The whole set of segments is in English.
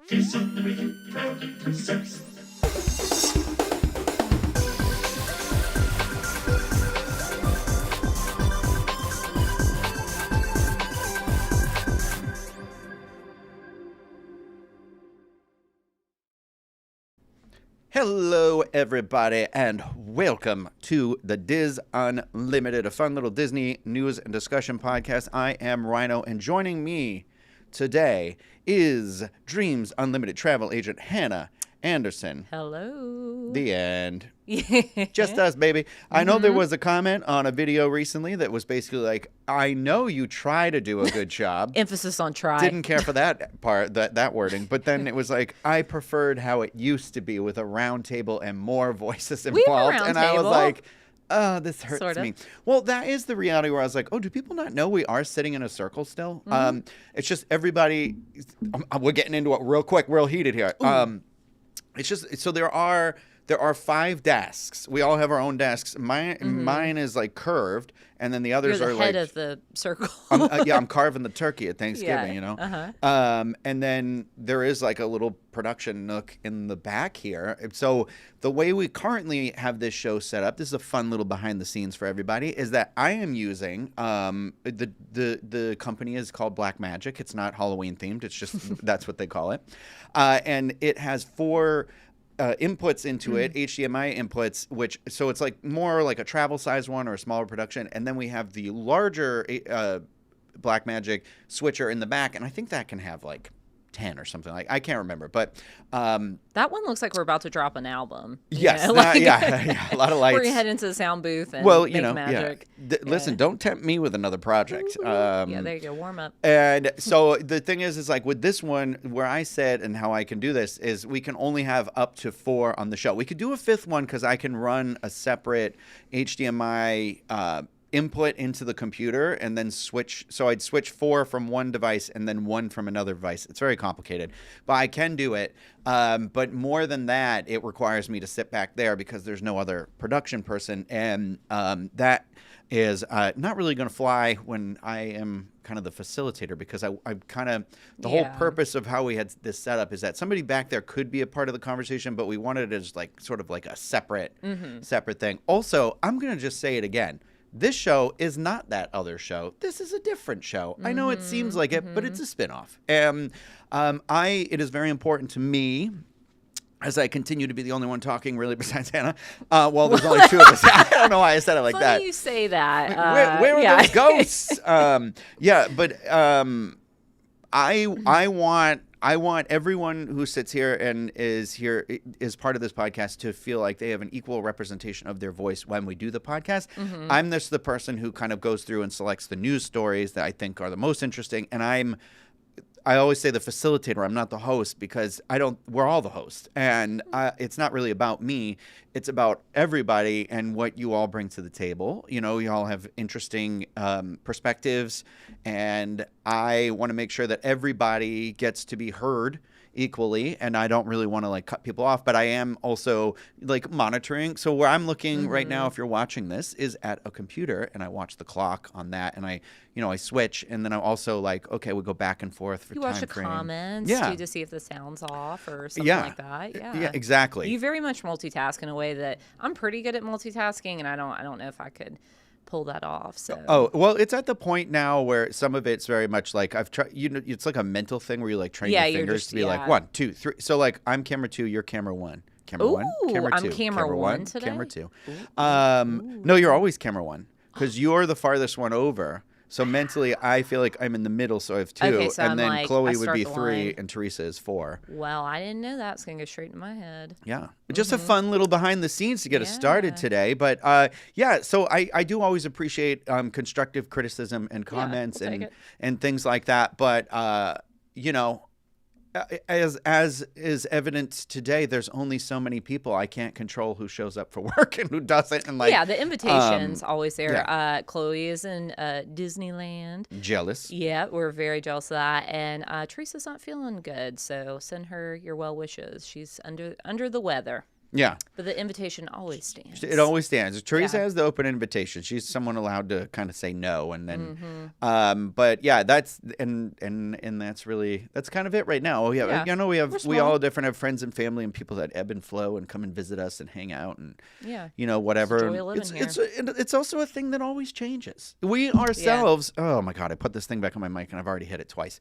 Kiss Unlimited proudly presents. Hello, everybody, and welcome to the Diz Unlimited, a fun little Disney news and discussion podcast. I am Rhino, and joining me today is Dreams Unlimited travel agent Hannah Anderson. Hello. The end. Just us, baby. I know there was a comment on a video recently that was basically like, I know you try to do a good job. Emphasis on try. Didn't care for that part, that wording. But then it was like, I preferred how it used to be with a round table and more voices involved. And I was like, oh, this hurts Sort of. me. Well, that is the reality where I was like, oh, do people not know we are sitting in a circle still? It's just everybody, we're getting into it real quick, real heated here. It's just, so there are 5 desks. We all have our own desks. Mine is like curved, and then the others You're the are head like of the circle. I'm carving the turkey at Thanksgiving, Yeah, you know. uh-huh. And then there is like a little production nook in the back here. So the way we currently have this show set up, this is a fun little behind the scenes for everybody, is that I am using the company is called Black Magic. It's not Halloween themed. It's just that's what they call it, and it has 4 inputs into it, HDMI inputs, which so it's like more like a travel size one or a smaller production, and then we have the larger Blackmagic switcher in the back, and I think that can have like 10 or something, like I can't remember, but That one looks like we're about to drop an album. yes, You know, like- yeah, a lot of lights. We're gonna head into the sound booth and Well, make you know, magic. Listen, don't tempt me with another project. Yeah, there you go. Warm up. And so the thing is like with this one, where I said and how I can do this is we can only have up to 4 on the show. We could do a 5th one because I can run a separate HDMI input into the computer and then switch. So I'd switch 4 from one device and then 1 from another device. It's very complicated, but I can do it. But more than that, it requires me to sit back there because there's no other production person. And that is not really going to fly when I am kind of the facilitator, because I'm kind of the whole purpose of how we had this set up is that somebody back there could be a part of the conversation, but we wanted it as like sort of like a separate thing. Also, I'm going to just say it again. This show is not that other show. This is a different show. I know it seems like it, but it's a spinoff. And it is very important to me, as I continue to be the only one talking, really, besides Hannah. Well, there's only 2 of us. I don't know why I said it like Funny that. you say that. Where are yeah. those ghosts? I want everyone who sits here and is part of this podcast to feel like they have an equal representation of their voice when we do the podcast. I'm just the person who kind of goes through and selects the news stories that I think are the most interesting, and I always say the facilitator. I'm not the host because we're all the hosts, and it's not really about me. It's about everybody and what you all bring to the table. You know, you all have interesting perspectives, and I want to make sure that everybody gets to be heard equally, and I don't really want to like cut people off, but I am also like monitoring. So where I'm looking right now, if you're watching this, is at a computer, and I watch the clock on that, and I switch, and then I'm also like, okay, we go back and forth for You time watch the frame. comments Yeah. too, to see if the sound's off or something like that. Yeah, exactly. You very much multitask in a way that I'm pretty good at multitasking, and I don't know if I could pull that off. So Oh, well, it's at the point now where some of it's very much like I've tried, it's like a mental thing where you like train your you're fingers just- to be like 1, 2, 3. So like I'm camera 2, you're camera 1. Camera 1, camera 2. I'm camera 1 today? Camera 2. No, you're always camera 1 because you're the farthest one over. So mentally, I feel like I'm in the middle, so I have 2. Okay, so and I'm then like, Chloe I would start be the 3, line. and Teresa is 4. Well, I didn't know that. It's going to go straight in my head. Yeah. Just a fun little behind the scenes to get us started today. But so I do always appreciate constructive criticism and comments we'll take it. and things like that. But, as is evident today, there's only so many people. I can't control who shows up for work and who doesn't. And like, Yeah, the invitation's always there. yeah. Chloe is in Disneyland. jealous. Yeah, we're very jealous of that. And Teresa's not feeling good, so send her your well wishes. She's under the weather. Yeah. But the invitation always stands. It always stands. Teresa Yeah. has the open invitation. She's someone allowed to kind of say no, and then, Mm-hmm. but yeah, that's and that's kind of it right now. Yeah, Yeah. you know, We're we small. all different have friends and family and people that ebb and flow and come and visit us and hang out and Yeah. you know whatever. It's the joy of living It's also a thing that always changes. We ourselves. Oh my God, I put this thing back on my mic and I've already hit it twice.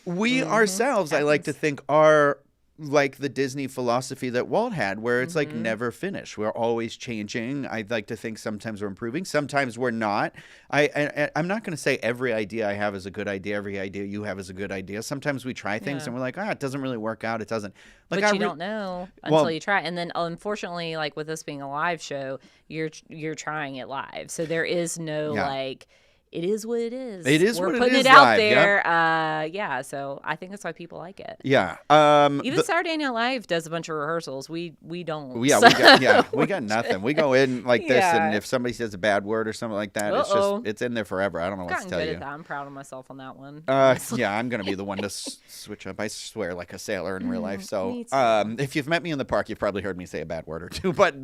We ourselves, I like to think, are like the Disney philosophy that Walt had, where it's like never finish. We're always changing. I'd like to think sometimes we're improving, sometimes we're not. I'm not going to say every idea I have is a good idea. Every idea you have is a good idea. Sometimes we try things Yeah. and we're like, it doesn't really work out. It doesn't. Like But you don't know until Well- you try. And then, unfortunately, like with this being a live show, you're trying it live, so there is no Yeah. like. It is what it is. It is We're what it putting is it out live, yep. there. Yeah. So I think that's why people like it. Yeah. Even Saturday Night Live does a bunch of rehearsals. We don't. Yeah, we got nothing. We go in like this, and Yeah. if somebody says a bad word or something like that, Uh-oh. it's in there forever. I don't know what to Gotten tell good you. at that. I'm proud of myself on that one. Yeah, I'm gonna be the one to switch up. I swear like a sailor in real life. So, me too. if you've met me in the park, you've probably heard me say a bad word or two. But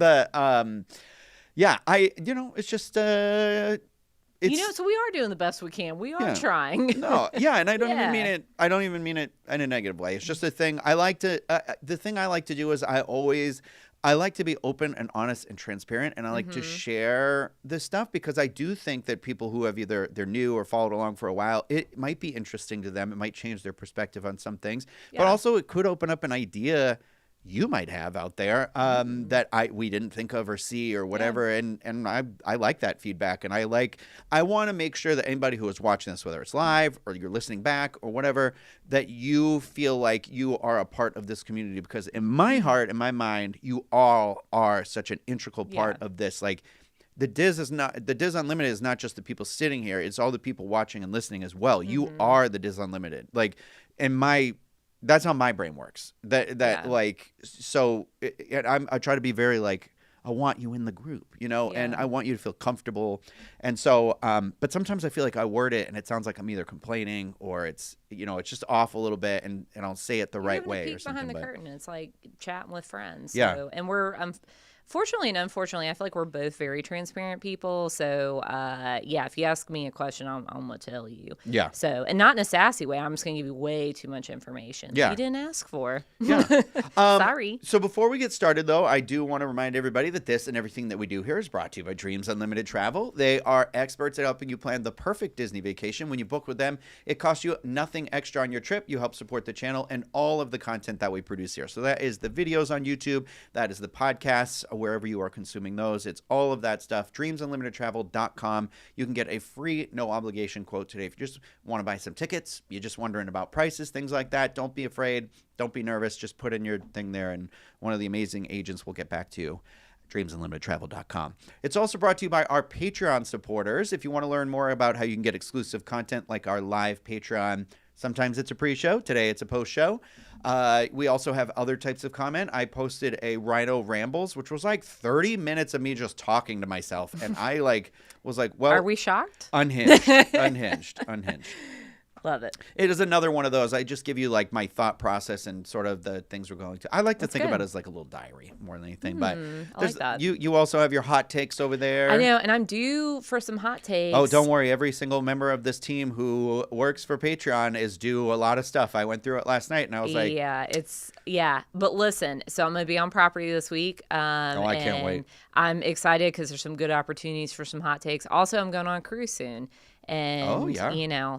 yeah, it's just So we are doing the best we can. We are Yeah. trying. No, yeah, and I don't even Yeah. mean it. I don't even mean it in a negative way. It's just a thing I like to. The thing I like to do is I like to be open and honest and transparent, and I like to share this stuff because I do think that people who have either they're new or followed along for a while, it might be interesting to them. It might change their perspective on some things, but Yeah. also it could open up an idea you might have out there that we didn't think of or see or whatever, and I like that feedback, and I want to make sure that anybody who is watching this, whether it's live or you're listening back or whatever, that you feel like you are a part of this community, because in my heart, in my mind, you all are such an integral part of this. Like the Diz Unlimited is not just the people sitting here; it's all the people watching and listening as well. You are the Diz Unlimited. Like that's how my brain works. Like, so I try to be very like, I want you in the group, and I want you to feel comfortable. And so, but sometimes I feel like I word it and it sounds like I'm either complaining or it's just off a little bit, and I'll say it the right Having a way peek or something. behind the curtain. It's like chatting with friends. Yeah. So, and we're fortunately and unfortunately, I feel like we're both very transparent people. So, if you ask me a question, I'm gonna tell you. Yeah. So, and not in a sassy way. I'm just gonna give you way too much information that Yeah. you didn't ask for. Yeah. Sorry. So before we get started, though, I do want to remind everybody that this and everything that we do here is brought to you by Dreams Unlimited Travel. They are experts at helping you plan the perfect Disney vacation. When you book with them, it costs you nothing extra on your trip. You help support the channel and all of the content that we produce here. So that is the videos on YouTube. That is the podcasts, wherever you are consuming those. It's all of that stuff. DreamsUnlimitedTravel.com. You can get a free, no obligation quote today. If you just want to buy some tickets, you're just wondering about prices, things like that, don't be afraid. Don't be nervous. Just put in your thing there, and one of the amazing agents will get back to you. DreamsUnlimitedTravel.com. It's also brought to you by our Patreon supporters. If you want to learn more about how you can get exclusive content like our live Patreon, sometimes it's a pre-show. Today it's a post-show. We also have other types of comment. I posted a Rhino Rambles, which was like 30 minutes of me just talking to myself, and I was like, well, Are we shocked? unhinged. Love it. It is another one of those. I just give you like my thought process and sort of the things we're going to. I like to think about it as like a little diary more than anything. But I like that. You also have your hot takes over there. I know, and I'm due for some hot takes. Oh, don't worry. Every single member of this team who works for Patreon is due a lot of stuff. I went through it last night, and I was like, But listen, so I'm going to be on property this week. I can't wait. I'm excited because there's some good opportunities for some hot takes. Also, I'm going on a cruise soon. And,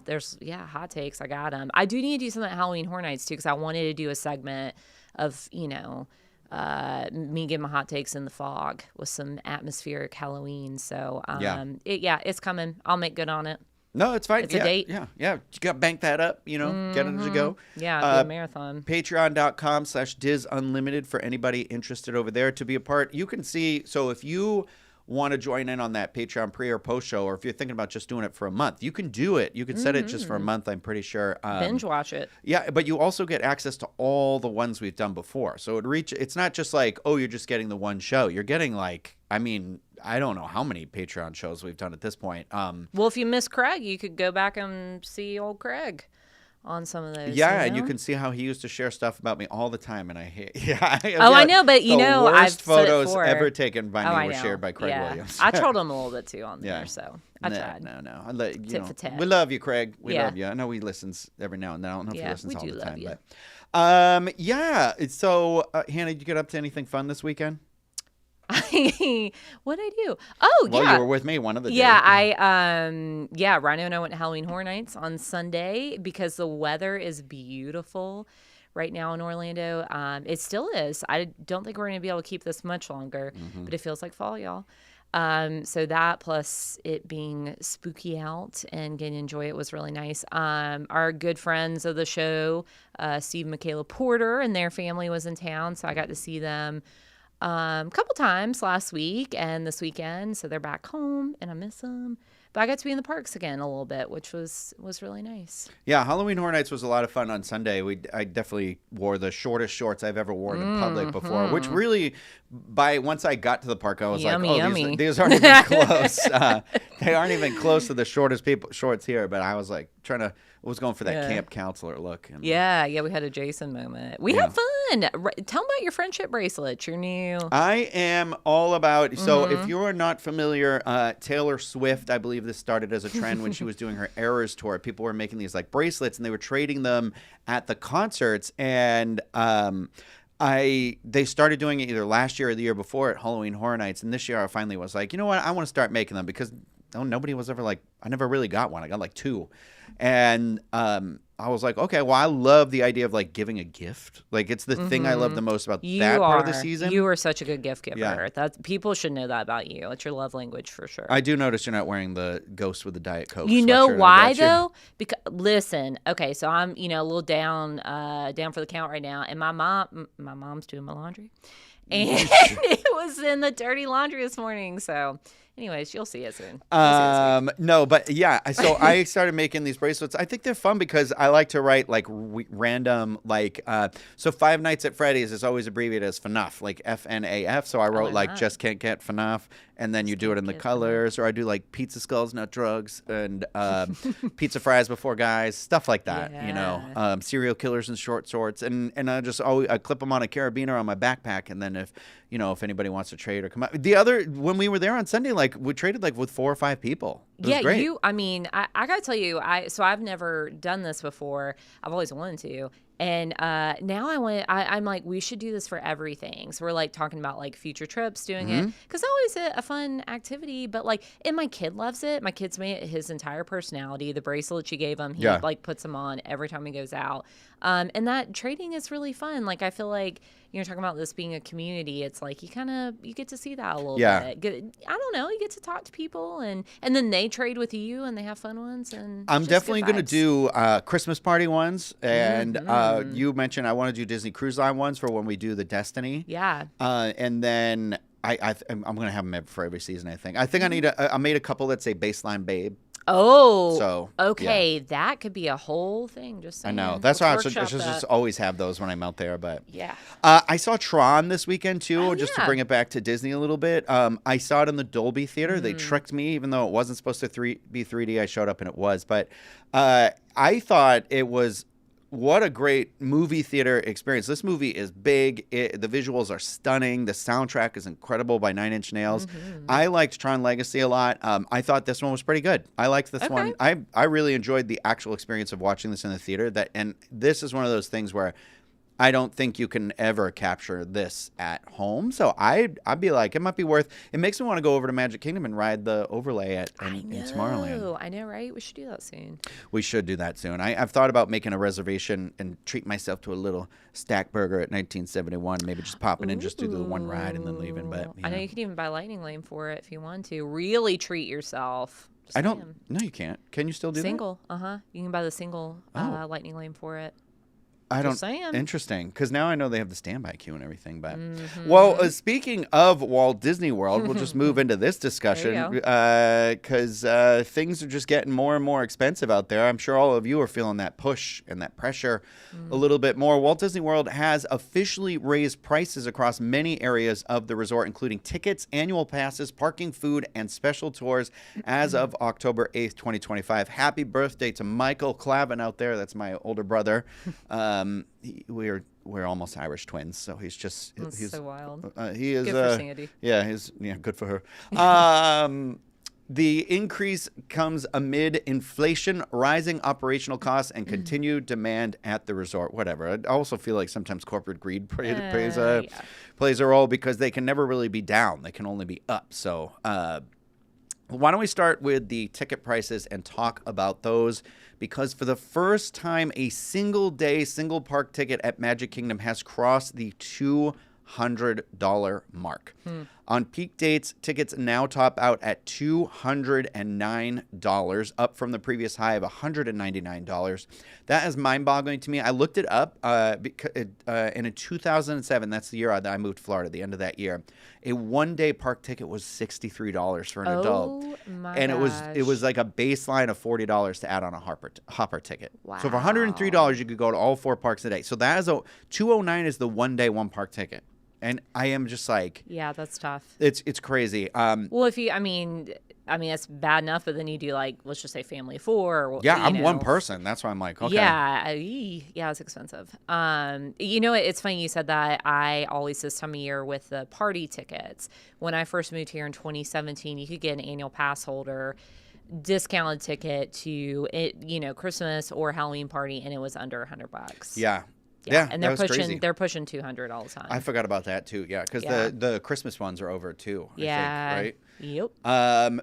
there's, hot takes. I got them. I do need to do something at Halloween Horror Nights, too, because I wanted to do a segment of, me giving my hot takes in the fog with some atmospheric Halloween. So, it's coming. I'll make good on it. No, it's fine. It's a date. Yeah. You got to bank that up, get it as you go. Yeah, it'll be a marathon. Patreon.com/Diz Unlimited for anybody interested over there to be a part. You can see, so if you want to join in on that Patreon pre or post show, or if you're thinking about just doing it for a month, you can do it. You can set it just for a month, I'm pretty sure. Binge watch it. Yeah, but you also get access to all the ones we've done before. So it's not just like, oh, you're just getting the one show. You're getting like, I don't know how many Patreon shows we've done at this point. Well, if you miss Craig, you could go back and see old Craig on some of those. Yeah, and you can see how he used to share stuff about me all the time, and I hate. Yeah. I know, but the I've worst said it photos before. ever taken by me I were know. shared by Craig Williams. I trolled him a little bit too on there, so I tried. No. I let, Tit for tat. We love you, Craig. We Yeah. love you. I know he listens every now and then. I don't know if he listens all the time, you. but yeah. So, Hannah, did you get up to anything fun this weekend? What'd I do? Oh, well, yeah. you were with me one of the days. Yeah, Rhino and I went to Halloween Horror Nights on Sunday because the weather is beautiful right now in Orlando. It still is. I don't think we're going to be able to keep this much longer, but it feels like fall, y'all. So that plus it being spooky out and getting to enjoy it was really nice. Our good friends of the show, Steve and Michaela Porter and their family was in town, so I got to see them a couple times last week and this weekend, so they're back home and I miss them. But I got to be in the parks again a little bit, which was really nice. Yeah, Halloween Horror Nights was a lot of fun on Sunday. I definitely wore the shortest shorts I've ever worn in public before, which really, once I got to the park, I was yummy. These aren't even close. They aren't even close to the shortest shorts here, but I was like I was going for that camp counselor look. And, yeah, we had a Jason moment. We had fun. Tell them about your friendship bracelets. You're new. I am all about, so if you're not familiar, Taylor Swift, I believe this started as a trend when she was doing her Eras tour. People were making these like bracelets and they were trading them at the concerts, and they started doing it either last year or the year before at Halloween Horror Nights, and this year I finally was like, you know what, I want to start making them because nobody was ever like, I never really got one. I got like 2. And I was like, okay, well, I love the idea of like giving a gift. Like it's the thing I love the most about that part of the season. You are such a good gift giver. Yeah. People should know that about you. It's your love language for sure. I do notice you're not wearing the Ghost with the Diet Coke. You know sweatshirt why though? Because listen, okay, so I'm a little down for the count right now, and my mom's doing my laundry, and it was in the dirty laundry this morning. So. Anyways, you'll see it soon. No, but yeah, so I started making these bracelets. I think they're fun because I like to write like random, like, so Five Nights at Freddy's is always abbreviated as FNAF, like FNAF. So I wrote like just can't get FNAF, and then you do it in the colors, or I do like pizza skulls, not drugs, and pizza fries before guys, stuff like that, serial killers in short shorts, and I clip them on a carabiner on my backpack, and then if anybody wants to trade or come out. When we were there on Sunday, like we traded like with 4 or 5 people. It was great. I gotta tell you, I've never done this before. I've always wanted to. And now I'm like, we should do this for everything. So we're like talking about like future trips, doing it. Because it's always a fun activity. But like, and my kid loves it. My kid's made it his entire personality. The bracelet she gave him, he like puts them on every time he goes out. And that trading is really fun. Like, I feel like, you're talking about this being a community. It's like you get to see that a little bit. I don't know. You get to talk to people, and then they trade with you, and they have fun ones. And I'm definitely going to do Christmas party ones, and you mentioned I want to do Disney Cruise Line ones for when we do the Destiny. Yeah. And then I'm going to have them for every season. I think I made a couple that say Baseline Babe. Oh, so okay, that could be a whole thing. Just saying. I know that's why I should just always have those when I'm out there. But yeah, I saw Tron this weekend too, to bring it back to Disney a little bit. I saw it in the Dolby Theater. They tricked me, even though it wasn't supposed to be 3D. I showed up and it was, but I thought it was. What a great movie theater experience. This movie is big. The visuals are stunning. The soundtrack is incredible by Nine Inch Nails. I liked Tron Legacy a lot. I thought this one was pretty good. I liked this one. I really enjoyed the actual experience of watching this in the theater. And this is one of those things where I don't think you can ever capture this at home. So I'd be like, it might be worth. It makes me want to go over to Magic Kingdom and ride the overlay in Tomorrowland. I know, right? We should do that soon. We should do that soon. I've thought about making a reservation and treat myself to a little stack burger at 1971. Maybe just pop in and just do the one ride and then leaving. But I know you could even buy Lightning Lane for it if you want to. Really treat yourself. No, you can't. Can you still do single? You can buy the single Lightning Lane for it. I don't. Just saying. Interesting, because now I know they have the standby queue and everything. But well, speaking of Walt Disney World, we'll just move into this discussion because things are just getting more and more expensive out there. I'm sure all of you are feeling that push and that pressure a little bit more. Walt Disney World has officially raised prices across many areas of the resort, including tickets, annual passes, parking, food, and special tours as of October 8th, 2025. Happy birthday to Michael Clavin out there. That's my older brother. We're almost Irish twins, so he's so wild. He is good for Sandy. Yeah, good for her. The increase comes amid inflation, rising operational costs, and continued demand at the resort. Whatever. I also feel like sometimes corporate greed plays a role, because they can never really be down; they can only be up. So, why don't we start with the ticket prices and talk about those? Because for the first time, a single park ticket at Magic Kingdom has crossed the $200 mark. On peak dates, tickets now top out at $209, up from the previous high of $199. That is mind-boggling to me. I looked it up, and in 2007, that's the year that I moved to Florida, the end of that year, a one-day park ticket was $63 for an adult. And gosh. it was like a baseline of $40 to add on a hopper ticket. Wow. So for $103, you could go to all 4 parks a day. So that is $209 is the one-day, one-park ticket. And I am just like, yeah, that's tough. It's crazy. Well, if you, I mean, it's bad enough, but then you do, like, let's just say family of 4. Or, yeah, I'm one person. That's why I'm like, okay. Yeah, it's expensive. It's funny you said that. I always, this time of year with the party tickets, when I first moved here in 2017, you could get an annual pass holder discounted ticket to Christmas or Halloween party, and it was under $100. Yeah, and they're pushing $200 all the time. I forgot about that too. Yeah, because the Christmas ones are over too. I think, right? Yep.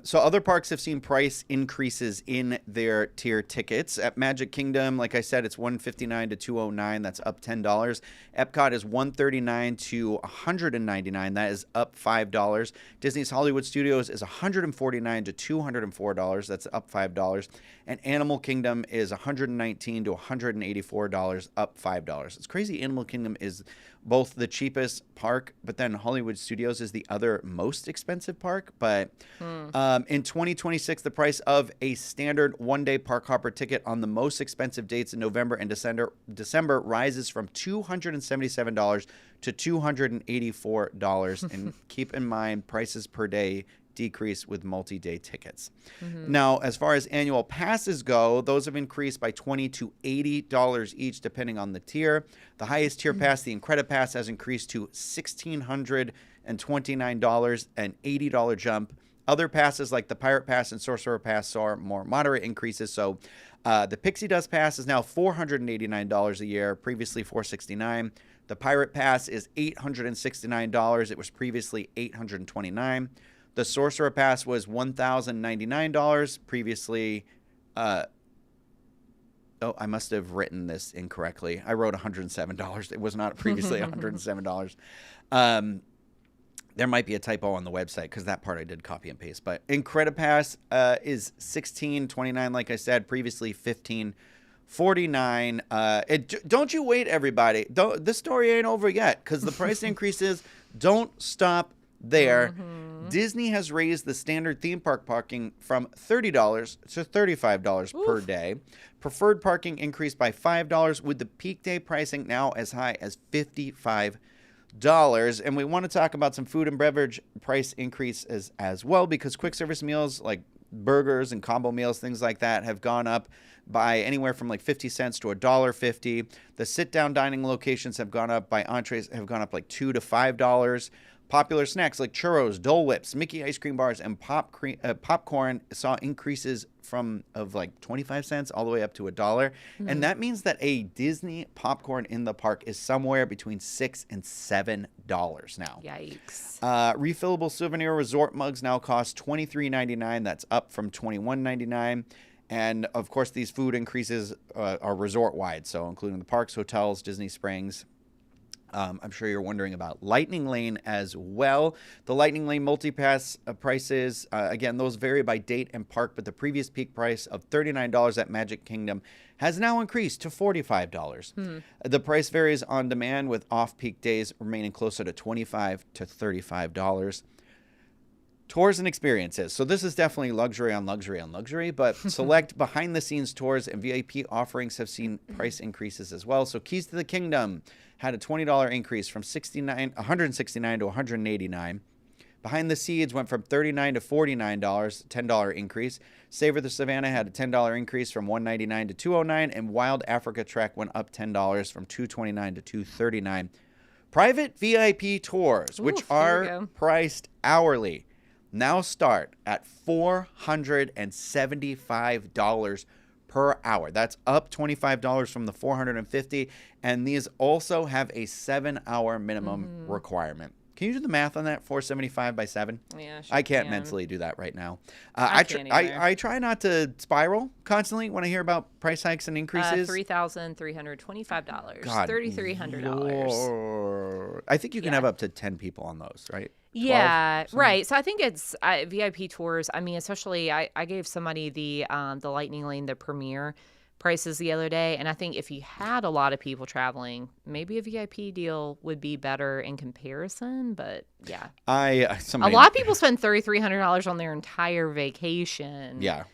So other parks have seen price increases in their tier tickets. At Magic Kingdom, like I said, it's $159 to $209. That's up $10. Epcot is $139 to $199. That is up $5. Disney's Hollywood Studios is $149 to $204. That's up $5. And Animal Kingdom is $119 to $184, up $5. It's crazy. Animal Kingdom is both the cheapest park, but then Hollywood Studios is the other most expensive park. But in 2026, the price of a standard one-day park hopper ticket on the most expensive dates in November and December rises from $277 to $284. And keep in mind, prices per day decrease with multi-day tickets. Now, as far as annual passes go, those have increased by $20 to $80 each, depending on the tier. The highest tier pass, the Incredipass, has increased to $1,629, an $80 jump. Other passes like the Pirate Pass and Sorcerer Pass saw more moderate increases. So the Pixie Dust Pass is now $489 a year, previously $469. The Pirate Pass is $869. It was previously $829. The Sorcerer Pass was $1,099 previously. I must have written this incorrectly. I wrote $107. It was not previously $107. There might be a typo on the website because that part I did copy and paste. But Incredipass is $16.29, like I said, previously $15.49. Don't you wait, everybody. This story ain't over yet, because the price increases don't stop there. Disney has raised the standard theme park parking from $30 to $35 per day. Preferred parking increased by $5, with the peak day pricing now as high as $55. And we want to talk about some food and beverage price increases as well, because quick service meals like burgers and combo meals, things like that, have gone up by anywhere from like 50 cents to $1.50. The sit-down dining locations have gone up by entrees, have gone up like $2 to $5. Popular snacks like churros, Dole Whips, Mickey ice cream bars, and popcorn saw increases of like 25 cents all the way up to $1. And that means that a Disney popcorn in the park is somewhere between $6 and $7 now. Yikes. Refillable souvenir resort mugs now cost $23.99. That's up from $21.99. And of course, these food increases are resort wide, so including the parks, hotels, Disney Springs. I'm sure you're wondering about Lightning Lane as well. The Lightning Lane multi-pass prices, again, those vary by date and park, but the previous peak price of $39 at Magic Kingdom has now increased to $45. The price varies on demand, with off-peak days remaining closer to $25 to $35. Tours and experiences. So this is definitely luxury on luxury on luxury, but select behind-the-scenes tours and VIP offerings have seen price increases as well. So Keys to the Kingdom had a $20 increase from $169 to $189. Behind the Seeds went from $39 to $49, $10 increase. Savor the Savannah had a $10 increase from $199 to $209, and Wild Africa Trek went up $10 from $229 to $239. Private VIP tours, which are priced hourly, now start at $475 per hour. That's up $25 from the $450, and these also have a 7-hour minimum requirement. Can you do the math on that? 475 by 7? Yeah, I can't mentally do that right now. I try not to spiral constantly when I hear about price hikes and increases. $3,325. God, $3,300. I think you can have up to 10 people on those, right? Yeah, right. So I think it's VIP tours. I mean, especially I gave somebody the Lightning Lane, the Premier prices the other day, and I think if you had a lot of people traveling, maybe a VIP deal would be better in comparison. But yeah, a lot of people spend $3,300 on their entire vacation. Yeah,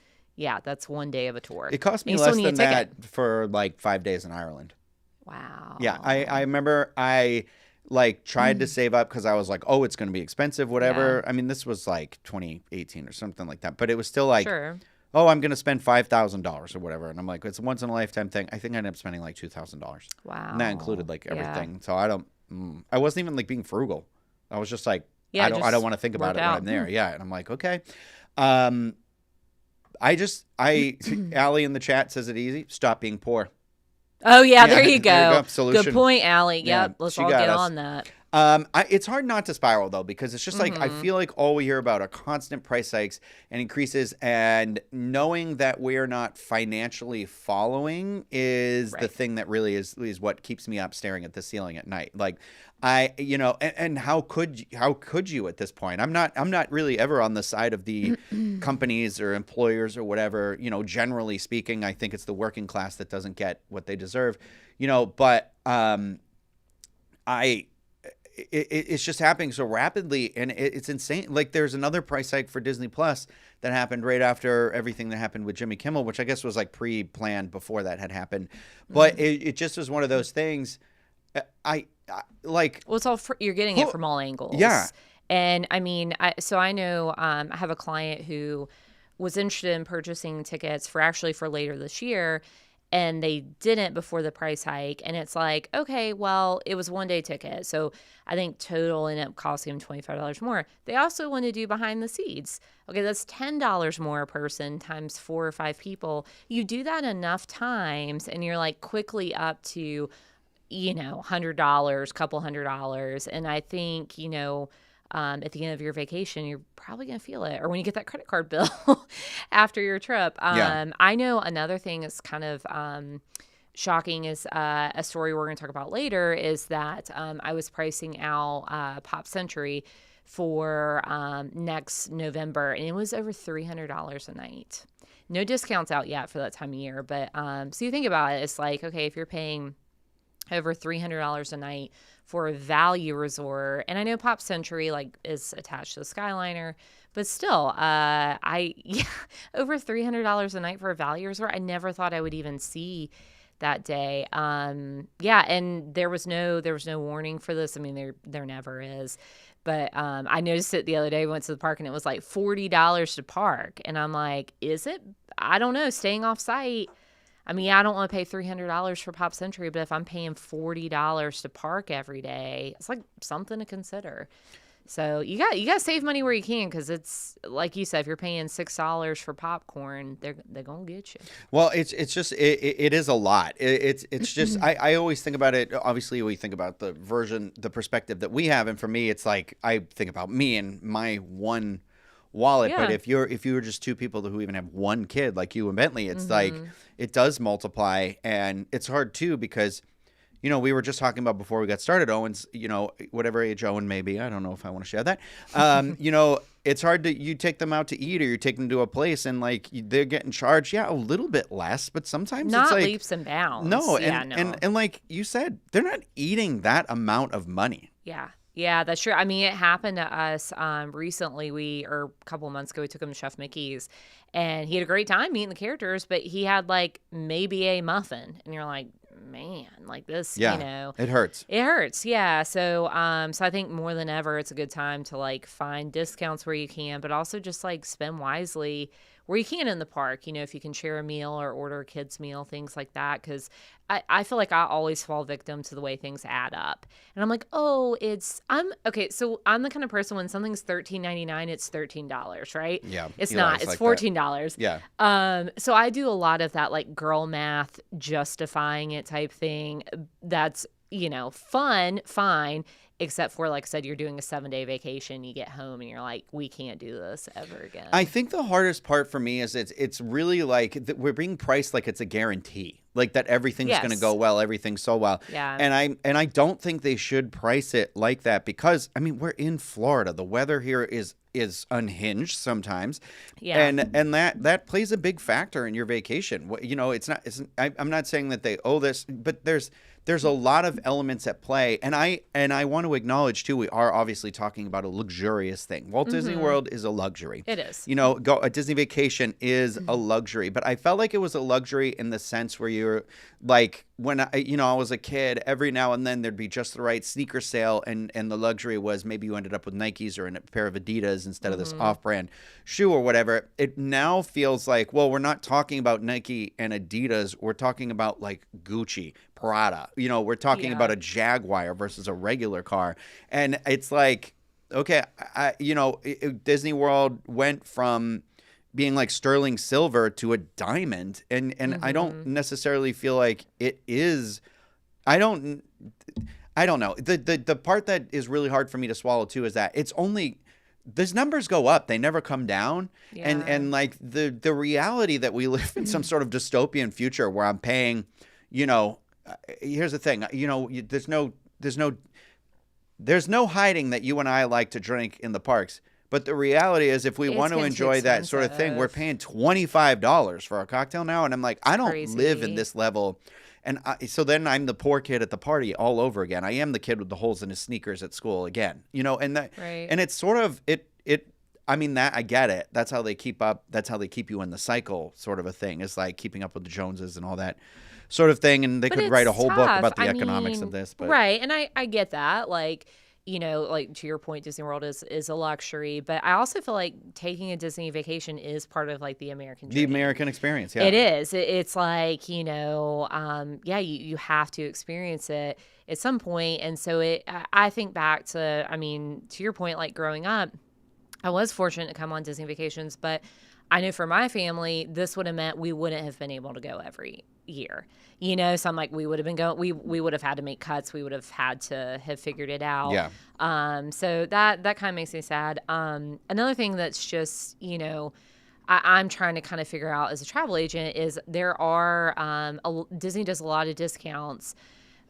that's one day of a tour. It cost me less than that for like 5 days in Ireland. Wow. Yeah, I remember I tried to save up because I was like, oh, it's going to be expensive, whatever. Yeah. I mean, this was like 2018 or something like that, but it was still like, oh, I'm going to spend $5,000 or whatever. And I'm like, it's a once in a lifetime thing. I think I ended up spending like $2,000. Wow. And that included like everything. So I wasn't even like being frugal. I was just like, I don't want to think about it when I'm there. Yeah. And I'm like, okay. Allie in the chat says it easy. Stop being poor. Oh, yeah, there you go. Good point, Allie. Yep, let's all get on that. It's hard not to spiral, though, because it's just like I feel like all we hear about are constant price hikes and increases, and knowing that we're not financially following is the thing that really is what keeps me up staring at the ceiling at night. Like and how could you at this point? I'm not really ever on the side of the companies or employers or whatever. Generally speaking, I think it's the working class that doesn't get what they deserve. But it's just happening so rapidly, and it's insane. Like, there's another price hike for Disney Plus that happened right after everything that happened with Jimmy Kimmel, which I guess was like pre-planned before that had happened. But it just was one of those things. Well, it's all you're getting it from all angles. Yeah. And I mean, I know I have a client who was interested in purchasing tickets for later this year, and they didn't before the price hike. And it's like, okay, well, it was one-day ticket. So I think total ended up costing them $25 more. They also want to do behind the seats. Okay, that's $10 more a person times 4 or 5 people. You do that enough times, and you're like quickly up to, $100, couple $100. And I think, at the end of your vacation, you're probably going to feel it. Or when you get that credit card bill after your trip. I know another thing that's kind of shocking is a story we're going to talk about later is that I was pricing out Pop Century for next November, and it was over $300 a night. No discounts out yet for that time of year. But so you think about it, it's like, okay, if you're paying over $300 a night for a value resort, and I know Pop Century is attached to the Skyliner, but still, over $300 a night for a value resort. I never thought I would even see that day. And there was no warning for this. I mean, there never is. But I noticed it the other day. We went to the park, and it was like $40 to park, and I'm like, is it? I don't know. Staying off site. I mean, I don't want to pay $300 for Pop Century, but if I'm paying $40 to park every day, it's like something to consider. So you got to save money where you can, because it's like you said, if you're paying $6 for popcorn, they're gonna get you. Well, it's just it is a lot. It's just I always think about it. Obviously, we think about the perspective that we have, and for me, it's like I think about me and my one wallet. Yeah. But if you were just 2 people who even have 1 kid, like you and Bentley, it's like it does multiply, and it's hard too, because we were just talking about before we got started, Owen's, whatever age Owen may be, I don't know if I want to share that. It's hard you take them out to eat or you take them to a place and like they're getting charged, a little bit less, but sometimes not it's like leaps and bounds. No, no. And like you said, they're not eating that amount of money. Yeah. Yeah, that's true. I mean, it happened to us recently. A couple of months ago, we took him to Chef Mickey's, and he had a great time meeting the characters, but he had like maybe a muffin, and you're like, man, like this, it hurts. It hurts, yeah. So, so I think more than ever, it's a good time to like find discounts where you can, but also just like spend wisely where you can in the park. If you can share a meal or order a kid's meal, things like that, because I feel like I always fall victim to the way things add up. And I'm like, so I'm the kind of person when something's $13.99, it's $13, right? Yeah. It's not. It's like $14. Yeah. So I do a lot of that like girl math justifying it type thing. That's, fun, fine. Except for, like I said, you're doing a 7-day vacation, you get home and you're like, we can't do this ever again. I think the hardest part for me is it's really like we're being priced like it's a guarantee, like that everything's going to go well, everything's so well. Yeah. And I don't think they should price it like that because, I mean, we're in Florida. The weather here is unhinged sometimes. Yeah. And that plays a big factor in your vacation. I'm not saying that they owe this, but there's a lot of elements at play. And I want to acknowledge too, we are obviously talking about a luxurious thing. Walt Disney World is a luxury. It is. A Disney vacation is a luxury, but I felt like it was a luxury in the sense where you're like, when I was a kid, every now and then there'd be just the right sneaker sale, and the luxury was maybe you ended up with Nikes or a pair of Adidas instead of this off-brand shoe or whatever. It now feels like, well, we're not talking about Nike and Adidas. We're talking about like Gucci, Prada. We're talking about a Jaguar versus a regular car. And it's like, okay, Disney World went from being like sterling silver to a diamond. And I don't necessarily feel like it is. I don't know. The part that is really hard for me to swallow too is that it's only, these numbers go up, they never come down. Yeah. And like the reality that we live in some sort of dystopian future where I'm paying, here's the thing, there's no hiding that you and I like to drink in the parks. But the reality is, if we want to enjoy that sort of thing, we're paying $25 for a cocktail now. And I'm like, I don't live in this level. And so then I'm the poor kid at the party all over again. I am the kid with the holes in his sneakers at school again, and that, and it's sort of I mean, that I get it. That's how they keep up. That's how they keep you in the cycle, sort of a thing. It's like keeping up with the Joneses and all that sort of thing. And they could write a whole book about the economics of this. But. Right. And I get that. Like, like to your point, Disney World is a luxury, but I also feel like taking a Disney vacation is part of like the American dream. The American experience, yeah. It is. It's like, you have to experience it at some point. And so I think back to, to your point, like growing up, I was fortunate to come on Disney vacations, but I know for my family, this would have meant we wouldn't have been able to go every year. So I'm like, we would have been going, we would have had to make cuts. We would have had to have figured it out. Yeah. So that kind of makes me sad. Another thing that's just, I'm trying to kind of figure out as a travel agent is there are, Disney does a lot of discounts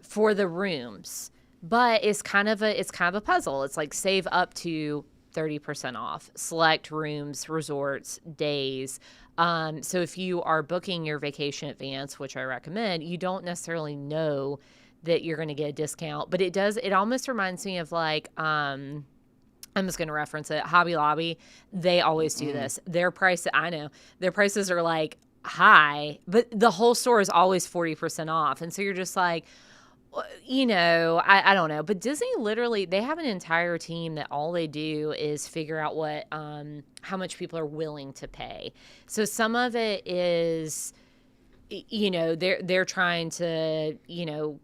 for the rooms, but it's kind of a puzzle. It's like save up to 30% off select rooms, resorts, days. So if you are booking your vacation in advance, which I recommend, you don't necessarily know that you're going to get a discount, but it almost reminds me of like, I'm just going to reference it. Hobby Lobby. They always do this. Their prices are like high, but the whole store is always 40% off. And so you're just like, I don't know, but Disney literally, they have an entire team that all they do is figure out what, how much people are willing to pay. So some of it is, they're trying to,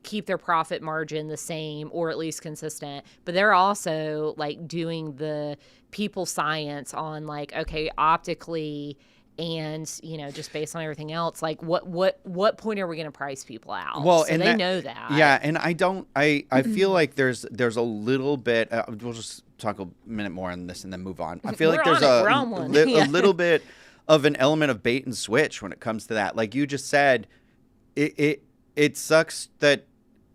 keep their profit margin the same or at least consistent, but they're also like doing the people science on like, okay, optically, and just based on everything else, like what point are we going to price people out? Well, so and they know that. Yeah, and I feel like there's a little bit. We'll just talk a minute more on this and then move on. I feel like there's a little bit of an element of bait and switch when it comes to that. Like you just said, it sucks that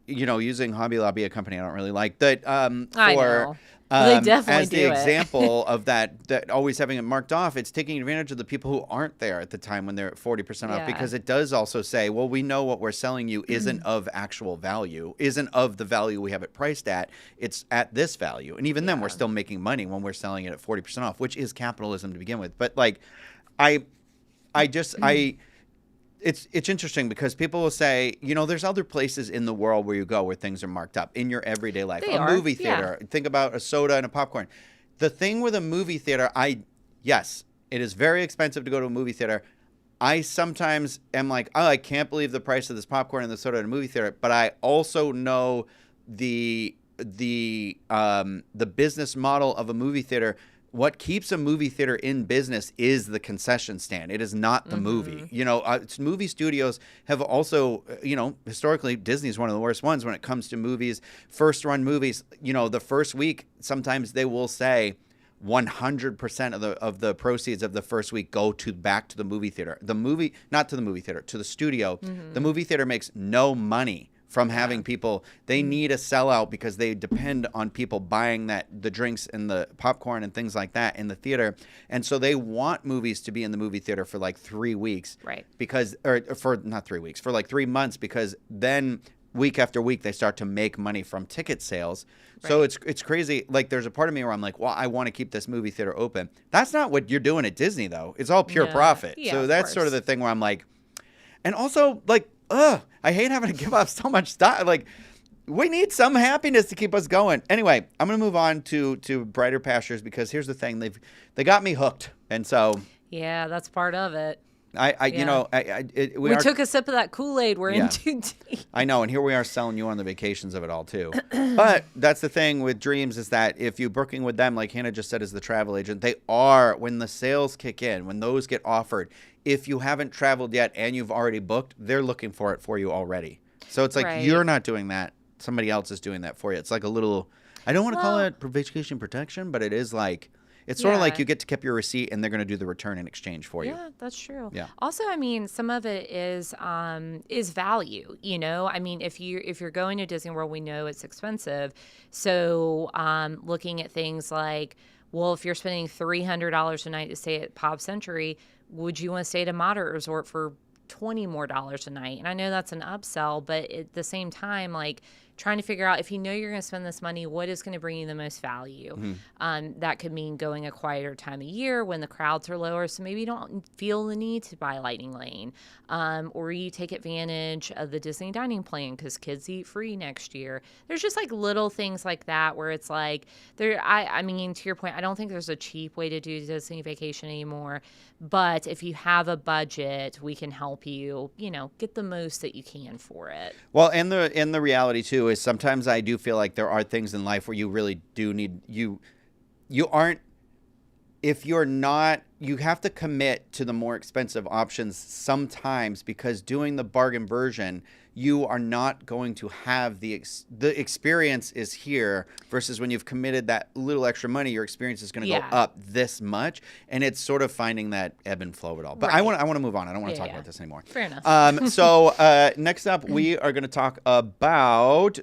using Hobby Lobby, a company I don't really like, that I know. They definitely as the do it. example of that always having it marked off, it's taking advantage of the people who aren't there at the time when they're at 40% off, because it does also say, well, we know what we're selling you isn't of actual value, isn't of the value we have it priced at. It's at this value. And even then, we're still making money when we're selling it at 40% off, which is capitalism to begin with. But like, it's interesting because people will say, there's other places in the world where you go where things are marked up in your everyday life. Movie theater. Yeah. Think about a soda and a popcorn. The thing with a movie theater, yes, it is very expensive to go to a movie theater. I sometimes am like, oh, I can't believe the price of this popcorn and the soda at a movie theater. But I also know the business model of a movie theater. What keeps a movie theater in business is the concession stand. It is not the movie. Movie studios have also, historically, Disney's one of the worst ones when it comes to movies. First run movies, the first week, sometimes they will say 100% of the proceeds of the first week go back to the movie theater. Not to the movie theater, to the studio. The movie theater makes no money from having people. They need a sellout because they depend on people buying the drinks and the popcorn and things like that in the theater. And so they want movies to be in the movie theater for like 3 weeks. Right. For not 3 weeks, for like 3 months, because then week after week they start to make money from ticket sales. Right. So it's crazy. Like, there's a part of me where I'm like, well, I want to keep this movie theater open. That's not what you're doing at Disney, though. It's all pure profit. Yeah, so that's sort of the thing where I'm like, and also like, I hate having to give up so much stuff. Like, we need some happiness to keep us going. Anyway, I'm going to move on to brighter pastures, because here's the thing. They got me hooked. And so. Yeah, that's part of it. We took a sip of that Kool-Aid. We're in too deep. I know. And here we are selling you on the vacations of it all, too. But that's the thing with Dreams, is that if you're booking with them, like Hannah just said, as the travel agent, they are, when the sales kick in, when those get offered, if you haven't traveled yet and you've already booked, they're looking for it for you already. So it's like, you're not doing that. Somebody else is doing that for you. It's like a little, I don't want to call it vacation protection, but it is like, it's sort of like you get to keep your receipt and they're going to do the return in exchange for you. Yeah, that's true. Yeah. Also, I mean, some of it is value, I mean, if you're going to Disney World, we know it's expensive. So looking at things like, well, if you're spending $300 a night to stay at Pop Century, would you want to stay at a moderate resort for $20 more a night? And I know that's an upsell, but at the same time, like, trying to figure out, if you know you're going to spend this money, what is going to bring you the most value. That could mean going a quieter time of year when the crowds are lower, so maybe you don't feel the need to buy Lightning Lane, or you take advantage of the Disney dining plan because kids eat free next year. There's just like little things like that where it's like, I mean, to your point, I don't think there's a cheap way to do Disney vacation anymore, but if you have a budget, we can help you, get the most that you can for it. Well, and the reality too is sometimes I do feel like there are things in life where you really do need, you have to commit to the more expensive options sometimes, because doing the bargain version, you are not going to have the experience is here, versus when you've committed that little extra money, your experience is going to go up this much, and it's sort of finding that ebb and flow of it all. But I want to move on. I don't want to talk about this anymore. Fair enough. So next up, we are going to talk about,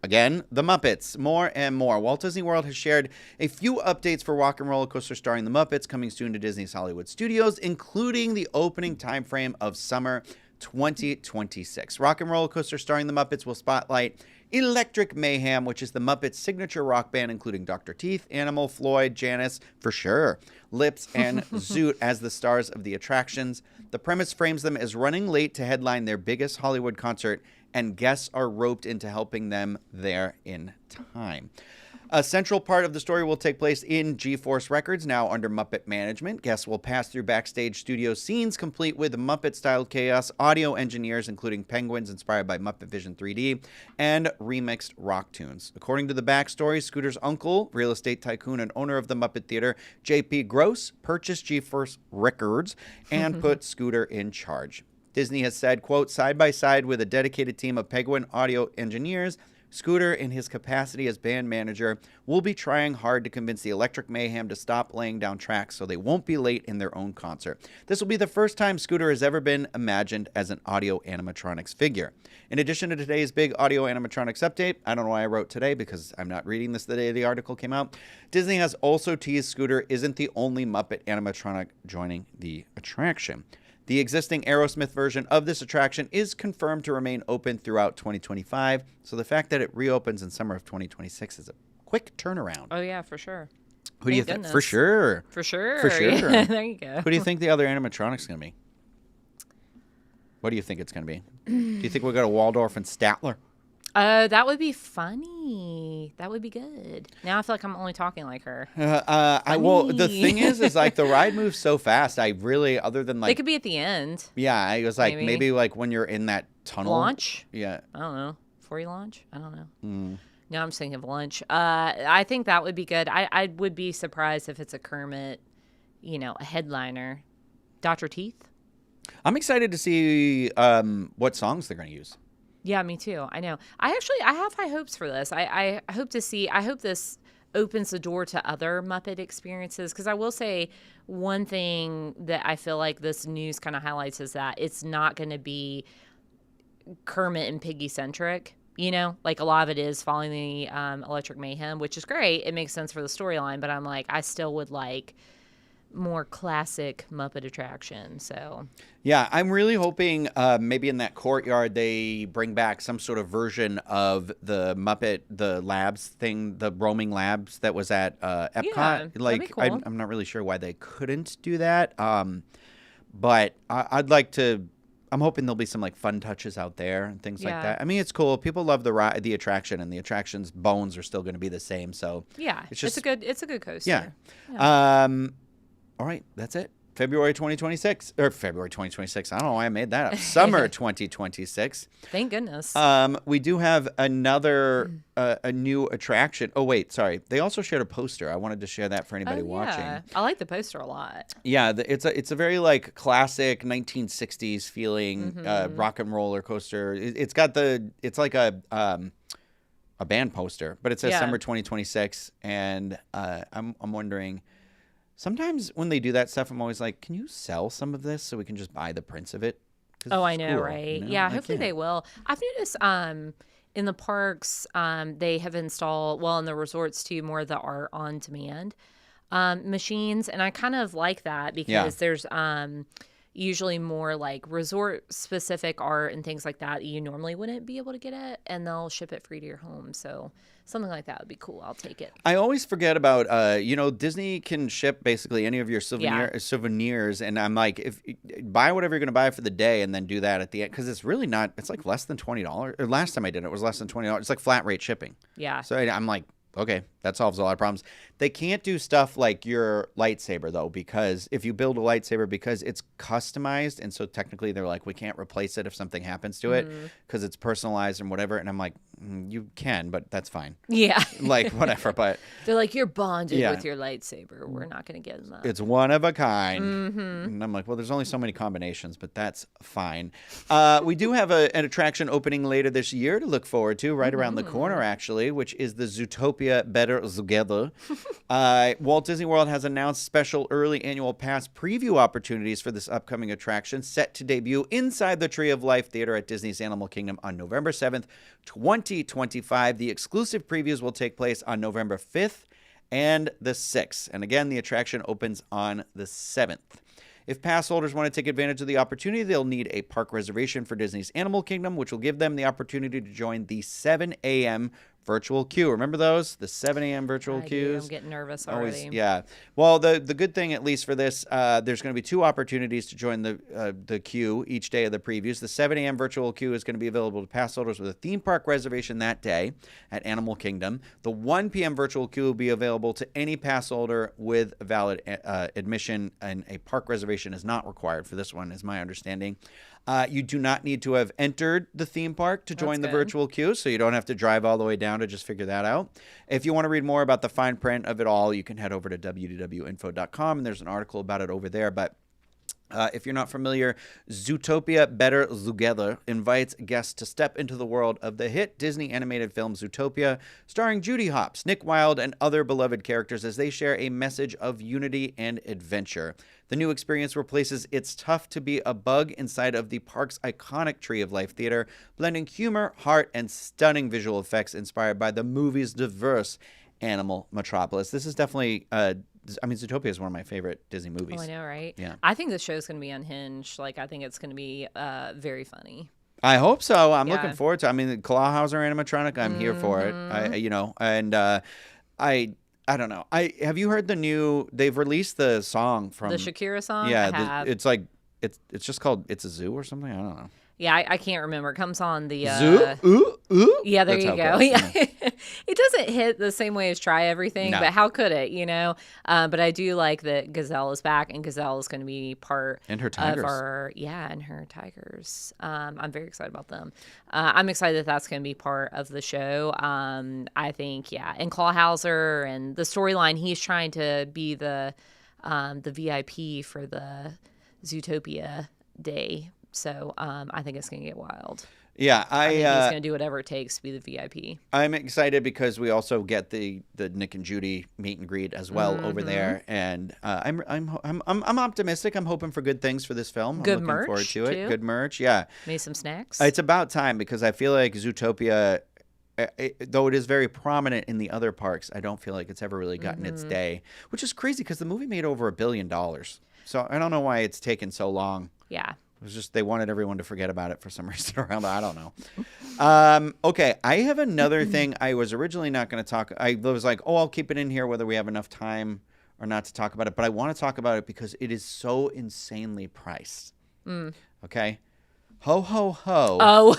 again, the Muppets, more and more. Walt Disney World has shared a few updates for Rock and Roller Coaster starring the Muppets, coming soon to Disney's Hollywood Studios, including the opening timeframe of summer 2026. Rock and Roller Coaster starring the Muppets will spotlight Electric Mayhem, which is the Muppets' signature rock band, including Dr. Teeth, Animal, Floyd, Janice, for sure, Lips, and Zoot as the stars of the attractions. The premise frames them as running late to headline their biggest Hollywood concert, and guests are roped into helping them there in time. A central part of the story will take place in G-Force Records, now under Muppet management. Guests will pass through backstage studio scenes complete with Muppet-styled chaos, audio engineers, including penguins inspired by Muppet Vision 3D, and remixed rock tunes. According to the backstory, Scooter's uncle, real estate tycoon and owner of the Muppet Theater, J.P. Gross, purchased G-Force Records and put Scooter in charge. Disney has said, quote, side by side with a dedicated team of penguin audio engineers, Scooter, in his capacity as band manager, will be trying hard to convince the Electric Mayhem to stop laying down tracks so they won't be late in their own concert. This will be the first time Scooter has ever been imagined as an audio animatronics figure. In addition to today's big audio animatronics update, I don't know why I wrote today because I'm not reading this the day the article came out, Disney has also teased Scooter isn't the only Muppet animatronic joining the attraction. The existing Aerosmith version of this attraction is confirmed to remain open throughout 2025, so the fact that it reopens in summer of 2026 is a quick turnaround. Oh, yeah, for sure. Who do you think? For sure. For sure. For sure. Yeah, there you go. Who do you think the other animatronic's going to be? What do you think it's going to be? Do you think we'll go to Waldorf and Statler? That would be funny. That would be good. Now I feel like I'm only talking like her. Well, the thing is like the ride moves so fast. I really, other than like, they could be at the end. Yeah, I was like maybe like when you're in that tunnel launch. Yeah, I don't know. Before you launch, I don't know. No, I'm just thinking of lunch. I think that would be good. I would be surprised if it's a Kermit, a headliner. Dr. Teeth. I'm excited to see what songs they're going to use. Yeah, me too. I know. I have high hopes for this. I hope this opens the door to other Muppet experiences. Because I will say one thing that I feel like this news kind of highlights is that it's not going to be Kermit and Piggy centric. Like a lot of it is following the Electric Mayhem, which is great. It makes sense for the storyline. But I'm like, I still would like more classic Muppet attraction. So yeah, I'm really hoping maybe in that courtyard they bring back some sort of version of the Muppet, the labs thing, the roaming labs that was at Epcot. Yeah, like that'd be cool. I'm not really sure why they couldn't do that. But I'd like to. I'm hoping there'll be some like fun touches out there and things like that. I mean, it's cool. People love the attraction, and the attraction's bones are still going to be the same. So yeah, it's a good coaster. Yeah. All right, that's it. February 2026. I don't know why I made that up. Summer 2026. Thank goodness. We do have another a new attraction. Oh wait, sorry. They also shared a poster. I wanted to share that for anybody watching. I like the poster a lot. Yeah, it's a very like classic 1960s feeling rock and roller coaster. It's like a band poster, but it says Summer 2026, and I'm wondering. Sometimes when they do that stuff, I'm always like, can you sell some of this so we can just buy the prints of it? Oh, I know, right? Yeah, hopefully they will. I've noticed in the parks, they have installed, in the resorts too, more of the art on demand machines. And I kind of like that because there's usually more like resort specific art and things like that you normally wouldn't be able to get it, and they'll ship it free to your home. So something like that would be cool. I'll take it. I always forget about, Disney can ship basically any of your souvenirs. And I'm like, if buy whatever you're going to buy for the day and then do that at the end. Because it's really not, it's like less than $20. Or last time I did it was less than $20. It's like flat rate shipping. Yeah. So I'm like, okay, that solves a lot of problems. They can't do stuff like your lightsaber, though, because if you build a lightsaber, because it's customized, and so technically they're like, we can't replace it if something happens to it because it's personalized and whatever. And I'm like, you can, but that's fine. Yeah. Like, whatever. But they're like, you're bonded with your lightsaber. We're not going to get in that. It's one of a kind. And I'm like, well, there's only so many combinations, but that's fine. We do have an attraction opening later this year to look forward to, right around the corner, actually, which is the Zootopia Better Together. Walt Disney World has announced special early annual pass preview opportunities for this upcoming attraction, set to debut inside the Tree of Life Theater at Disney's Animal Kingdom on November 7th, 2025. The exclusive previews will take place on November 5th and the 6th. And again, the attraction opens on the 7th. If pass holders want to take advantage of the opportunity, they'll need a park reservation for Disney's Animal Kingdom, which will give them the opportunity to join the 7 a.m. virtual queue. Remember those? The 7 a.m. virtual queues? I'm getting nervous already. Yeah. Well, the good thing, at least for this, there's going to be 2 opportunities to join the queue each day of the previews. The 7 a.m. virtual queue is going to be available to pass holders with a theme park reservation that day at Animal Kingdom. The 1 p.m. virtual queue will be available to any pass holder with a valid admission, and a park reservation is not required for this one, is my understanding. You do not need to have entered the theme park to join the virtual queue, so you don't have to drive all the way down to just figure that out. If you want to read more about the fine print of it all, you can head over to www.info.com, and there's an article about it over there. But If you're not familiar, Zootopia Better Together invites guests to step into the world of the hit Disney animated film Zootopia, starring Judy Hopps, Nick Wilde, and other beloved characters as they share a message of unity and adventure. The new experience replaces It's Tough to Be a Bug inside of the park's iconic Tree of Life theater, blending humor, heart, and stunning visual effects inspired by the movie's diverse animal metropolis. This is definitely Zootopia is one of my favorite Disney movies. Oh, I know, right? Yeah. I think the show's going to be unhinged. Like, I think it's going to be very funny. I hope so. I'm looking forward to it. I mean, the Clawhauser animatronic, I'm here for it. I don't know. Have you heard the new, they've released the song from the Shakira song? Yeah, it's like, it's just called It's a Zoo or something. I don't know. Yeah, I can't remember. It comes on the Zoo? Ooh. Yeah, there That's you how go. it goes. Yeah. It doesn't hit the same way as Try Everything, No. but how could it, you know? But I do like that Gazelle is back, and Gazelle is going to be part And her tigers. of our, and her tigers. I'm very excited about them. I'm excited that that's going to be part of the show. I think, and Clawhauser and the storyline, he's trying to be the VIP for the Zootopia day. So I think it's going to get wild. Yeah, I think he's going to do whatever it takes to be the VIP. I'm excited because we also get the Nick and Judy meet and greet as well over there, and I'm optimistic. I'm hoping for good things for this film. Good I'm looking merch, forward to it. too. Good merch, yeah. Maybe some snacks. It's about time because I feel like Zootopia, though it is very prominent in the other parks, I don't feel like it's ever really gotten its day, which is crazy because the movie made over $1 billion. So I don't know why it's taken so long. Yeah. It was just they wanted everyone to forget about it for some reason around. I don't know. Okay, I have another thing I was originally not going to talk. I was like, I'll keep it in here whether we have enough time or not to talk about it. But I want to talk about it because it is so insanely priced. Okay? Ho, ho, ho. Oh.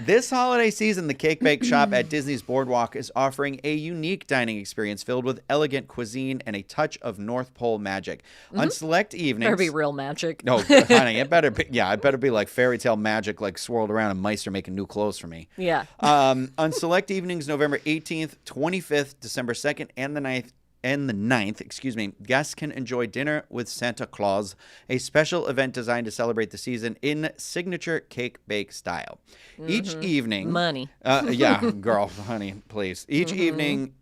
This holiday season, the Cake Bake Shop at Disney's Boardwalk is offering a unique dining experience filled with elegant cuisine and a touch of North Pole magic. On select evenings... Better be real magic. No, honey, it better be like fairy tale magic, like swirled around and mice are making new clothes for me. Yeah. On select evenings, November 18th, 25th, December 2nd, and the 9th, guests can enjoy dinner with Santa Claus, a special event designed to celebrate the season in signature cake bake style. Each evening... Money. Yeah, girl, honey, please. Each evening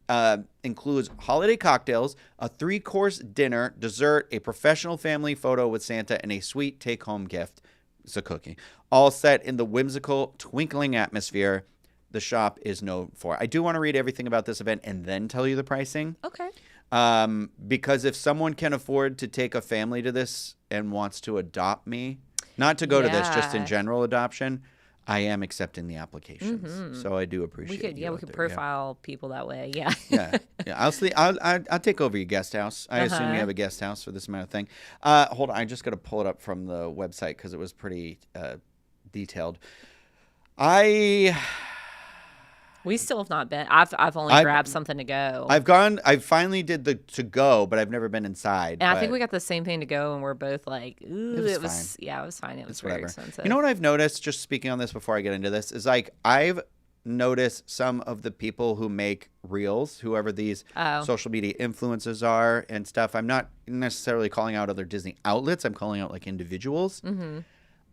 includes holiday cocktails, a 3-course dinner, dessert, a professional family photo with Santa, and a sweet take-home gift. It's a cookie. All set in the whimsical, twinkling atmosphere the shop is known for. I do want to read everything about this event and then tell you the pricing. Okay. Because if someone can afford to take a family to this and wants to adopt me, not to go to this, just in general adoption, I am accepting the applications. So I do appreciate it. We could profile people that way. Yeah. Yeah. I'll take over your guest house. I assume you have a guest house for this amount of thing. Hold on. I just got to pull it up from the website because it was pretty detailed. We still have not been. I've only grabbed something to go. I've gone. I finally did the to go, but I've never been inside. And I think we got the same thing to go, and we're both like, ooh, it was fine. Yeah, it was fine. It was very expensive. You know what I've noticed? Just speaking on this before I get into this, is like I've noticed some of the people who make reels, whoever these social media influencers are and stuff. I'm not necessarily calling out other Disney outlets. I'm calling out like individuals.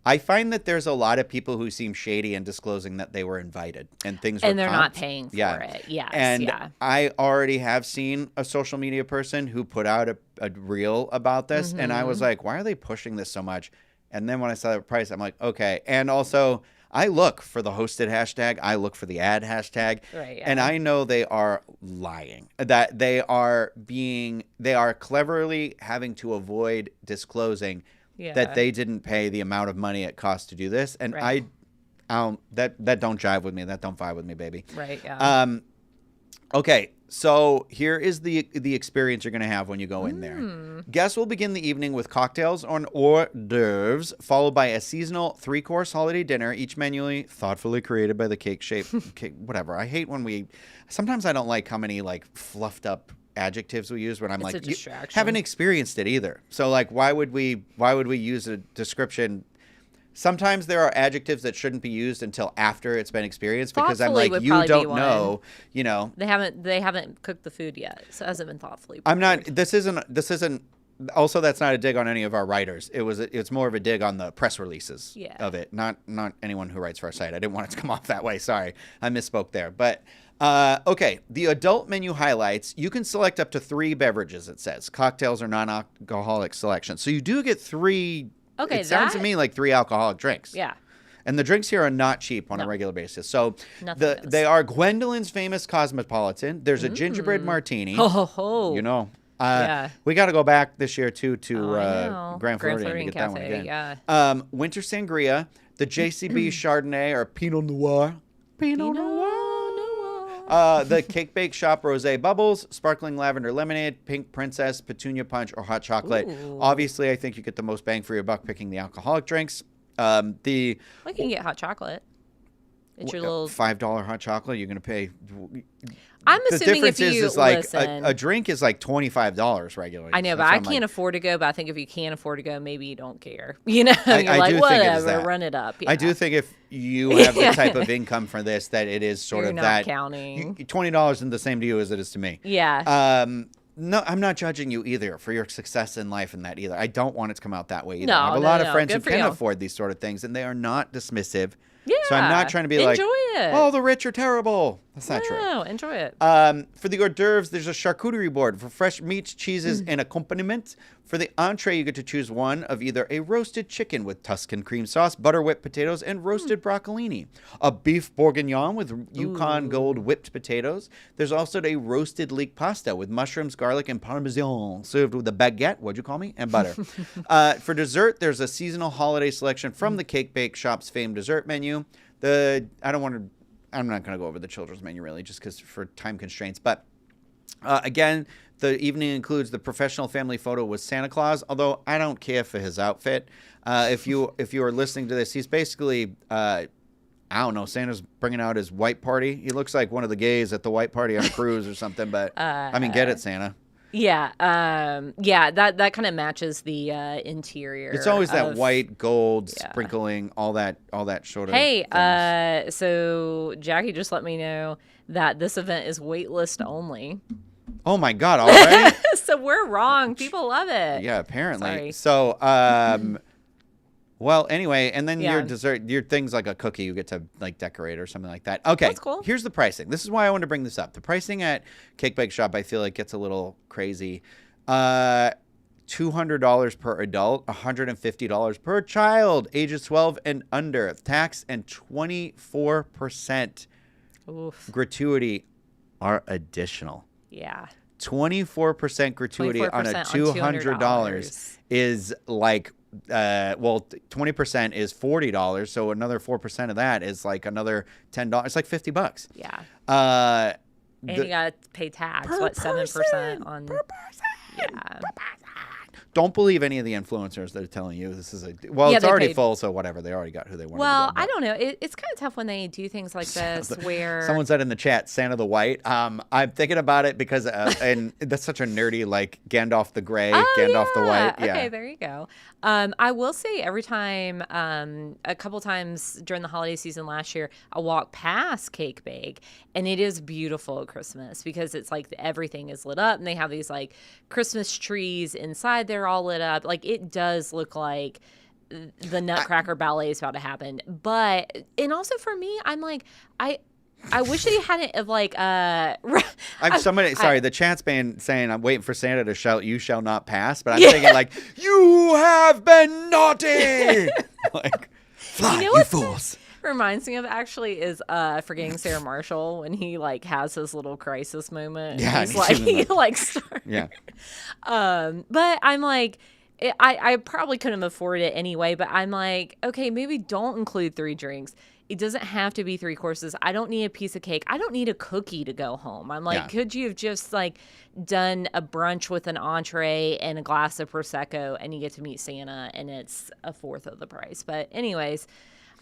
I find that there's a lot of people who seem shady in disclosing that they were invited and things were and they're comped. Not paying for it. Yes. And I already have seen a social media person who put out a reel about this, and I was like, why are they pushing this so much? And then when I saw the price, I'm like, okay. And also, I look for the hosted hashtag. I look for the ad hashtag. Right, yeah. And I know they are lying. That they are cleverly having to avoid disclosing that they didn't pay the amount of money it cost to do this. And that don't jive with me. That don't vibe with me, baby. Right, yeah. Okay, so here is the experience you're going to have when you go in there. Guests will begin the evening with cocktails or hors d'oeuvres, followed by a seasonal 3-course holiday dinner, each manually, thoughtfully created by the cake whatever. I hate when sometimes I don't like how many like fluffed up adjectives we use when I'm it's like, you haven't experienced it either. So like, why would we use a description? Sometimes there are adjectives that shouldn't be used until after it's been experienced because I'm like, you don't know, They haven't cooked the food yet, so it hasn't been thoughtfully prepared. I'm not. This isn't Also, that's not a dig on any of our writers. It's more of a dig on the press releases of it, not anyone who writes for our site. I didn't want it to come off that way. Sorry, I misspoke there. But okay, the adult menu highlights. You can select up to 3 beverages. It says cocktails or non-alcoholic selection. So you do get 3. Okay, it sounds to me like 3 alcoholic drinks. Yeah. And the drinks here are not cheap on a regular basis. So they are Gwendolyn's Famous Cosmopolitan. There's a gingerbread martini. Ho, ho, ho. You know. We got to go back this year, too, to Grand Floridian to get Cafe, that one again. Yeah. Winter Sangria, the JCB Chardonnay or Pinot Noir. Pinot Noir. The Cake Bake Shop Rosé Bubbles, Sparkling Lavender Lemonade, Pink Princess, Petunia Punch, or Hot Chocolate. Ooh. Obviously, I think you get the most bang for your buck picking the alcoholic drinks. You can get hot chocolate. It's your little $5 hot chocolate. You're going to pay. I'm assuming if you listen, a drink is like $25 regularly. I know, but I can't afford to go. But I think if you can't afford to go, maybe you don't care. You know, you're like, whatever, run it up. Yeah. I do think if you have the type of income for this, that it is sort of that counting. $20 isn't the same to you as it is to me. Yeah. No, I'm not judging you either for your success in life and that either. I don't want it to come out that way either. No, I have a lot of friends who can afford these sort of things, and they are not dismissive. Yeah. So I'm not trying to be enjoy like, it. oh, the rich are terrible. That's not true. No, enjoy it. For the hors d'oeuvres, there's a charcuterie board for fresh meats, cheeses, and accompaniment. For the entree, you get to choose one of either a roasted chicken with Tuscan cream sauce, butter whipped potatoes, and roasted broccolini. A beef bourguignon with Yukon Gold whipped potatoes. There's also a roasted leek pasta with mushrooms, garlic, and parmesan, served with a baguette, what'd you call me, and butter. For dessert, there's a seasonal holiday selection from the Cake Bake Shop's famed dessert menu. I'm not going to go over the children's menu really, just because for time constraints. But again, the evening includes the professional family photo with Santa Claus. Although I don't care for his outfit. If you are listening to this, he's basically I don't know. Santa's bringing out his white party. He looks like one of the gays at the white party on a cruise or something. But I mean, get it, Santa. Yeah, that kind of matches the interior. It's always that white, gold, sprinkling, all that sort of. Hey, so Jackie just let me know that this event is waitlist only. Oh my God! Already? So we're wrong. People love it. Yeah, apparently. Sorry. So, well, anyway, and then your dessert, your thing's like a cookie you get to like decorate or something like that. Okay, that's cool. Here's the pricing. This is why I wanted to bring this up. The pricing at Cake Bake Shop, I feel like gets a little crazy. $200 per adult, $150 per child, ages 12 and under, tax and 24% gratuity are additional. Yeah. 24% gratuity on a $200 is like, 20% is $40. So another 4% of that is like another $10. It's like $50. Yeah. And you got to pay tax. What, 7% on? Per person. Yeah. Don't believe any of the influencers that are telling you this is it's already full, so whatever. They already got who they wanted to go. I don't know. It's kind of tough when they do things like this where... Someone said in the chat, Santa the White. I'm thinking about it because, and that's such a nerdy, like, Gandalf the Gray, Gandalf the White. Yeah. Okay, there you go. I will say every time, a couple times during the holiday season last year, I walked past Cake Bake, and it is beautiful at Christmas because it's like everything is lit up, and they have these, like, Christmas trees inside there all lit up. Like, it does look like the Nutcracker Ballet is about to happen. But, and also for me, I'm like, I wish they hadn't of like the chat's been saying I'm waiting for Santa to shout "You shall not pass," but I'm thinking like "You have been naughty," like fly, you fools. Reminds me of actually is forgetting Sarah Marshall when he like has his little crisis moment. Yeah, he's like he like starts. Yeah. But I'm like. I probably couldn't afford it anyway, but I'm like, okay, maybe don't include 3 drinks. It doesn't have to be 3 courses. I don't need a piece of cake. I don't need a cookie to go home. I'm like, could you have just like done a brunch with an entree and a glass of Prosecco and you get to meet Santa and it's a fourth of the price? But anyways,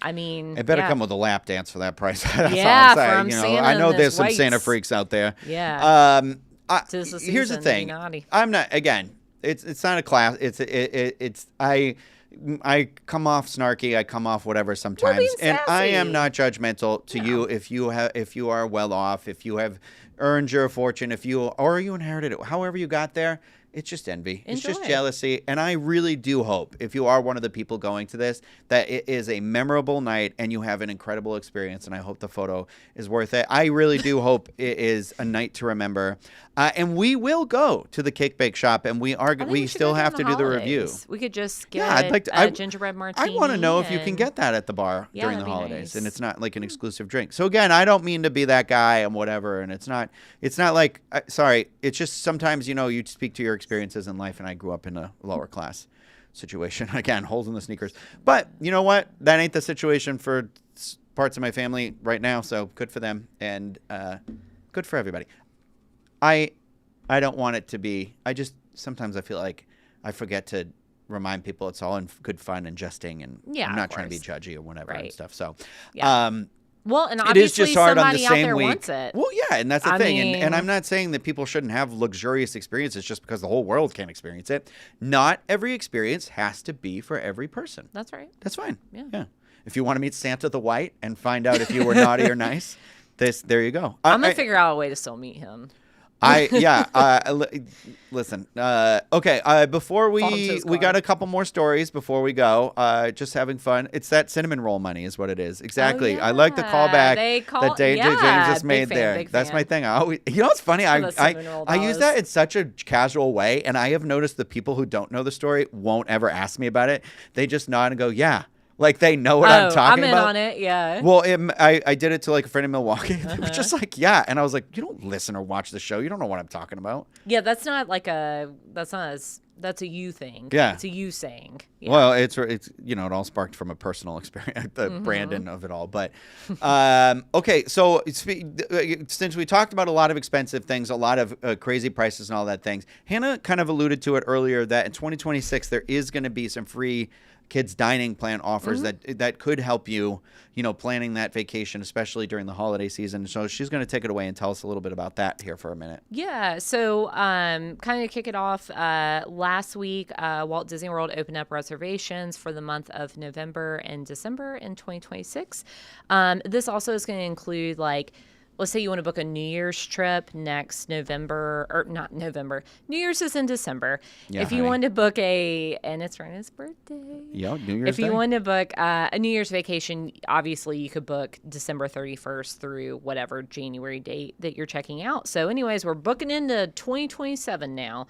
I mean, it better come with a lap dance for that price. That's all I'm saying. From Santa I know there's some whites. Santa freaks out there. Yeah. Here's the thing. I'm not again. It's not a class. I come off snarky. I come off whatever sometimes, and I am not judgmental to you if you are well off, if you have earned your fortune, or you inherited it, however you got there. It's just envy. Enjoy. It's just jealousy. And I really do hope, if you are one of the people going to this, that it is a memorable night and you have an incredible experience. And I hope the photo is worth it. I really do hope it is a night to remember. And we will go to the Cake Bake Shop, and we still have to do the review. We could just get I'd like to, a gingerbread martini. I want to know if you can get that at the bar during the holidays, nice. and it's not like an exclusive drink. So again, I don't mean to be that guy and whatever, and it's not like, sorry, it's just sometimes, you speak to your experiences in life, and I grew up in a lower class situation. Again, holes in the sneakers. But you know what? That ain't the situation for parts of my family right now, so good for them, and good for everybody. I don't want it to be, sometimes I feel like I forget to remind people it's all in good fun and jesting, and I'm not trying to be judgy or whatever and stuff. So, well, and it is just obviously hard on the somebody out same there week. wants it. Well, yeah, and that's the thing. mean- And I'm not saying that people shouldn't have luxurious experiences just because the whole world can't experience it. Not every experience has to be for every person. That's right. That's fine. Yeah. If you want to meet Santa the White and find out if you were naughty or nice, there you go. I'm gonna figure out a way to still meet him. Listen. Okay. Before we got a couple more stories before we go. Just having fun. It's that cinnamon roll money is what it is. Exactly. Oh, yeah. I like the callback that James just big made fan, there. big That's fan. my thing. I always, what's funny? I use $. that in such a casual way, and I have noticed the people who don't know the story won't ever ask me about it. They just nod and go, "Yeah." Like they know what I'm talking about. I'm in on it, yeah. Well, I did it to like a friend in Milwaukee. They were just like, yeah. And I was like, you don't listen or watch the show. You don't know what I'm talking about. Yeah, that's not that's a you thing. Yeah. It's a you saying. Yeah. Well, it's it all sparked from a personal experience, the Brandon of it all. But okay, so since we talked about a lot of expensive things, a lot of crazy prices and all that things, Hannah kind of alluded to it earlier that in 2026 there is going to be some free kids dining plan offers that could help you, planning that vacation, especially during the holiday season. So she's going to take it away and tell us a little bit about that here for a minute. Yeah. So kind of kick it off, last week, Walt Disney World opened up reservations for the month of November and December in 2026. This also is going to include let's say you want to book a New Year's trip next November, or not November. New Year's is in December. Yeah, if you want to book and it's Rena's birthday. Yeah, New Year's If you Day. want to book a New Year's vacation, obviously you could book December 31st through whatever January date that you're checking out. So anyways, we're booking into 2027 now.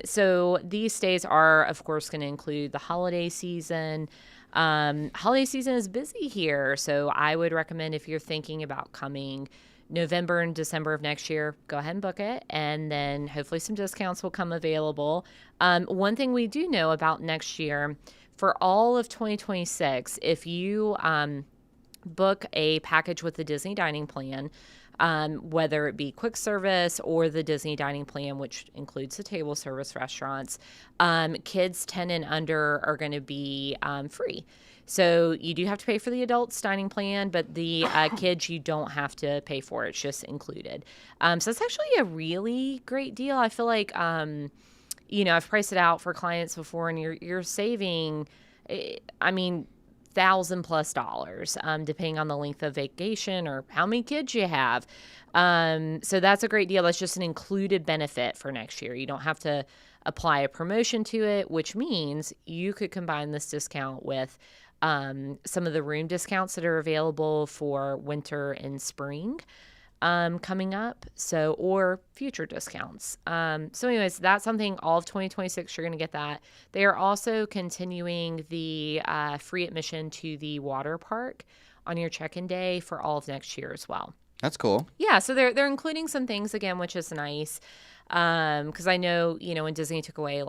So these stays are, of course, going to include the holiday season. Holiday season is busy here, so I would recommend if you're thinking about coming November and December of next year, go ahead and book it, and then hopefully some discounts will come available. One thing we do know about next year, for all of 2026, if you book a package with the Disney Dining Plan, whether it be quick service or the Disney Dining Plan, which includes the table service restaurants, kids 10 and under are going to be free. So you do have to pay for the adults dining plan, but the kids you don't have to pay for. It's just included. So it's actually a really great deal. I feel like, I've priced it out for clients before, and you're saving, $1,000+ depending on the length of vacation or how many kids you have. So that's a great deal. That's just an included benefit for next year. You don't have to apply a promotion to it, which means you could combine this discount with some of the room discounts that are available for winter and spring coming up, or future discounts. So anyways, that's something all of 2026, you're going to get that. They are also continuing the free admission to the water park on your check-in day for all of next year as well. That's cool. Yeah, so they're including some things again, which is nice. Because I know, when Disney took away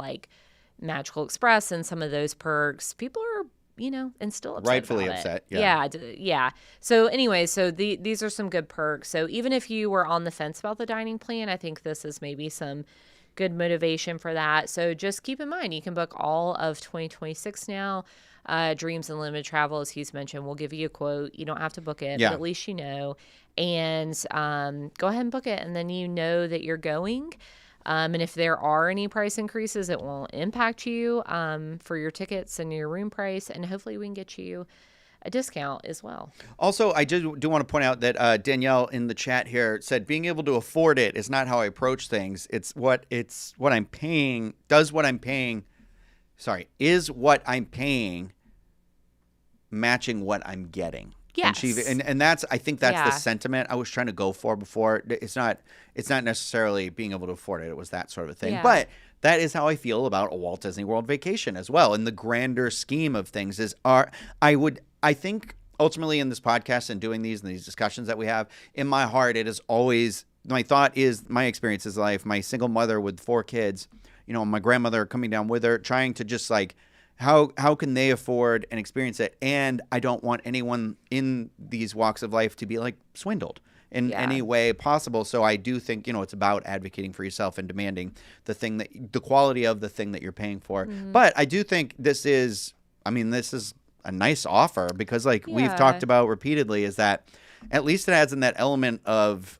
Magical Express and some of those perks, people are and still upset. Rightfully about upset. It. Yeah. Yeah. So anyway, these are some good perks. So even if you were on the fence about the dining plan, I think this is maybe some good motivation for that. So just keep in mind, you can book all of 2026 now. Dreams Unlimited Travel, as he's mentioned, will give you a quote. You don't have to book it, but at least you know. And go ahead and book it, and then you know that you're going. And if there are any price increases, it won't impact you for your tickets and your room price. And hopefully we can get you a discount as well. Also, I do want to point out that Danielle in the chat here said being able to afford it is not how I approach things. It's what I'm paying. Is what I'm paying matching what I'm getting? Yes. And I think that's the sentiment I was trying to go for before. It's not necessarily being able to afford it. It was that sort of a thing. Yeah. But that is how I feel about a Walt Disney World vacation as well. In the grander scheme of things I think ultimately in this podcast and doing these discussions that we have, in my heart, it is always, my thought is my experience is life, my single mother with 4 kids, my grandmother coming down with her, trying to just like, how can they afford and experience it? And I don't want anyone in these walks of life to be like swindled in any way possible. So I do think, it's about advocating for yourself and demanding the quality of the thing that you're paying for. Mm-hmm. But I do think this is a nice offer because we've talked about repeatedly is that at least it adds in that element of,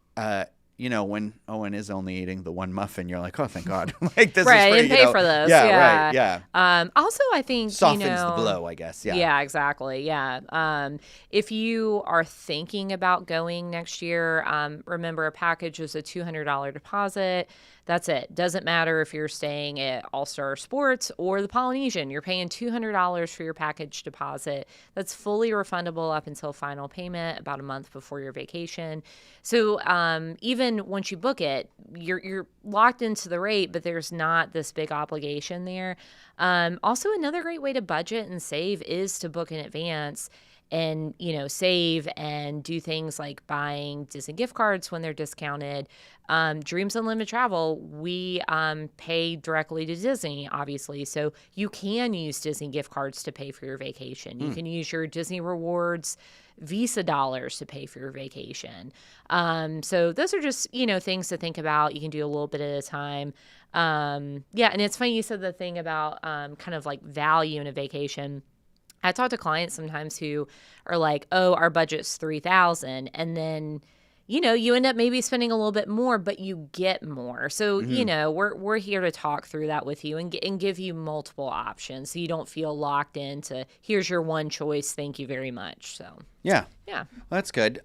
when Owen is only eating the one muffin, you're like, oh, thank God. This is free, and pay for those. Yeah, right, yeah. Also, I think, softens the blow, I guess. Yeah. Yeah, exactly. Yeah. If you are thinking about going next year, remember a package is a $200 deposit. That's it. Doesn't matter if you're staying at All-Star Sports or the Polynesian. You're paying $200 for your package deposit. That's fully refundable up until final payment about a month before your vacation. So even once you book it, you're locked into the rate, but there's not this big obligation there. Also, another great way to budget and save is to book in advance and, save and do things like buying Disney gift cards when they're discounted. Dreams Unlimited Travel, we pay directly to Disney, obviously. So you can use Disney gift cards to pay for your vacation. You can use your Disney Rewards Visa dollars to pay for your vacation. So those are just, things to think about. You can do a little bit at a time. And it's funny you said the thing about kind of like value in a vacation. I talk to clients sometimes who are like, oh, our budget's $3,000. And then, you end up maybe spending a little bit more, but you get more. So, we're here to talk through that with you and give you multiple options so you don't feel locked into, here's your one choice. Thank you very much. So, yeah. Well, that's good.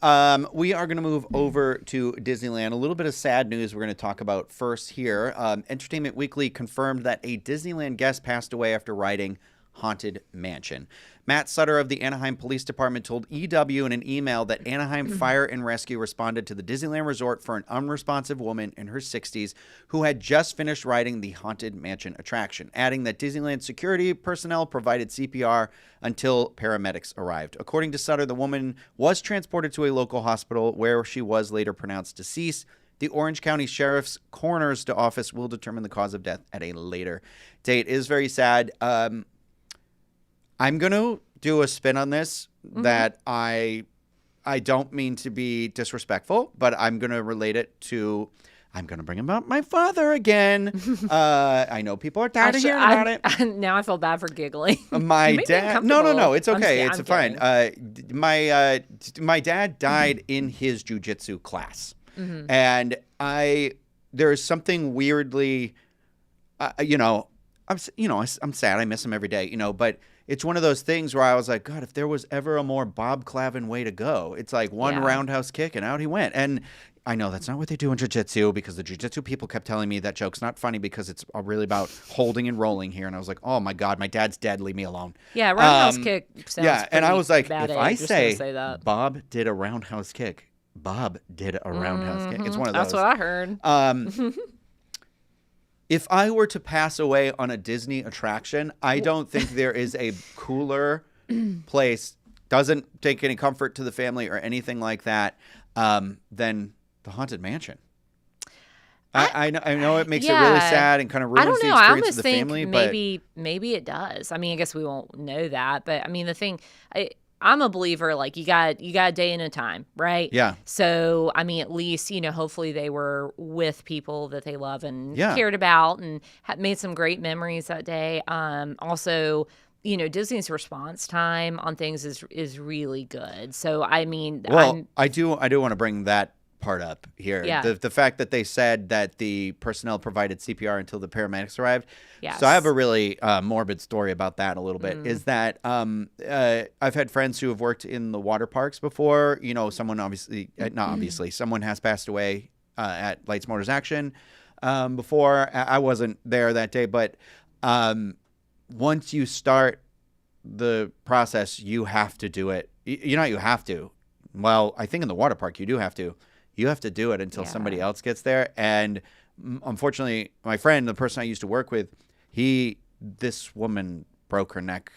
We are going to move over to Disneyland. A little bit of sad news we're going to talk about first here. Entertainment Weekly confirmed that a Disneyland guest passed away after riding Haunted Mansion. Matt Sutter of the Anaheim Police Department told EW in an email that Anaheim Fire and Rescue responded to the Disneyland Resort for an unresponsive woman in her 60s who had just finished riding the Haunted Mansion attraction, adding that Disneyland security personnel provided CPR until paramedics arrived. According to Sutter, the woman was transported to a local hospital where she was later pronounced deceased. The Orange County Sheriff's Coroner's Office will determine the cause of death at a later date. It is very sad. I'm going to do a spin on this that I don't mean to be disrespectful, but I'm going to relate it to, I'm going to bring about my father again. I know people are tired of hearing about it. Now I feel bad for giggling. My dad, no, it's okay. It's fine. My dad died in his jujitsu class. And there's something weirdly, I'm sad. I miss him every day, but it's one of those things where I was like, God, if there was ever a more Bob Clavin way to go, it's like one roundhouse kick and out he went. And I know that's not what they do in jiu-jitsu because the jiu-jitsu people kept telling me that joke's not funny because it's really about holding and rolling here. And I was like, oh my God, my dad's dead. Leave me alone. Yeah, roundhouse kick sounds and I was like, if I say Bob did a roundhouse kick, Bob did a roundhouse kick. It's one of those. That's what I heard. If I were to pass away on a Disney attraction, I don't think there is a cooler place, doesn't take any comfort to the family or anything like that, than the Haunted Mansion. I know it makes it really sad and kind of ruins the experience of the family. But maybe it does. I mean, I guess we won't know that. But I mean, the thing... I'm a believer, like you got a day and a time, right? Yeah. So, I mean, at least, hopefully they were with people that they love and cared about and made some great memories that day. Also, Disney's response time on things is really good. So, I mean, I do want to bring that part up here. Yeah. The fact that they said that the personnel provided CPR until the paramedics arrived. Yes. So I have a really morbid story about that a little bit. Is that I've had friends who have worked in the water parks before. You know, someone obviously, not obviously, someone has passed away at Lights Motors Action before. I wasn't there that day, but once you start the process, you have to do it. You know, you have to. Well, I think in the water park, you do have to. You have to do it until somebody else gets there. And unfortunately, my friend, the person I used to work with, this woman broke her neck.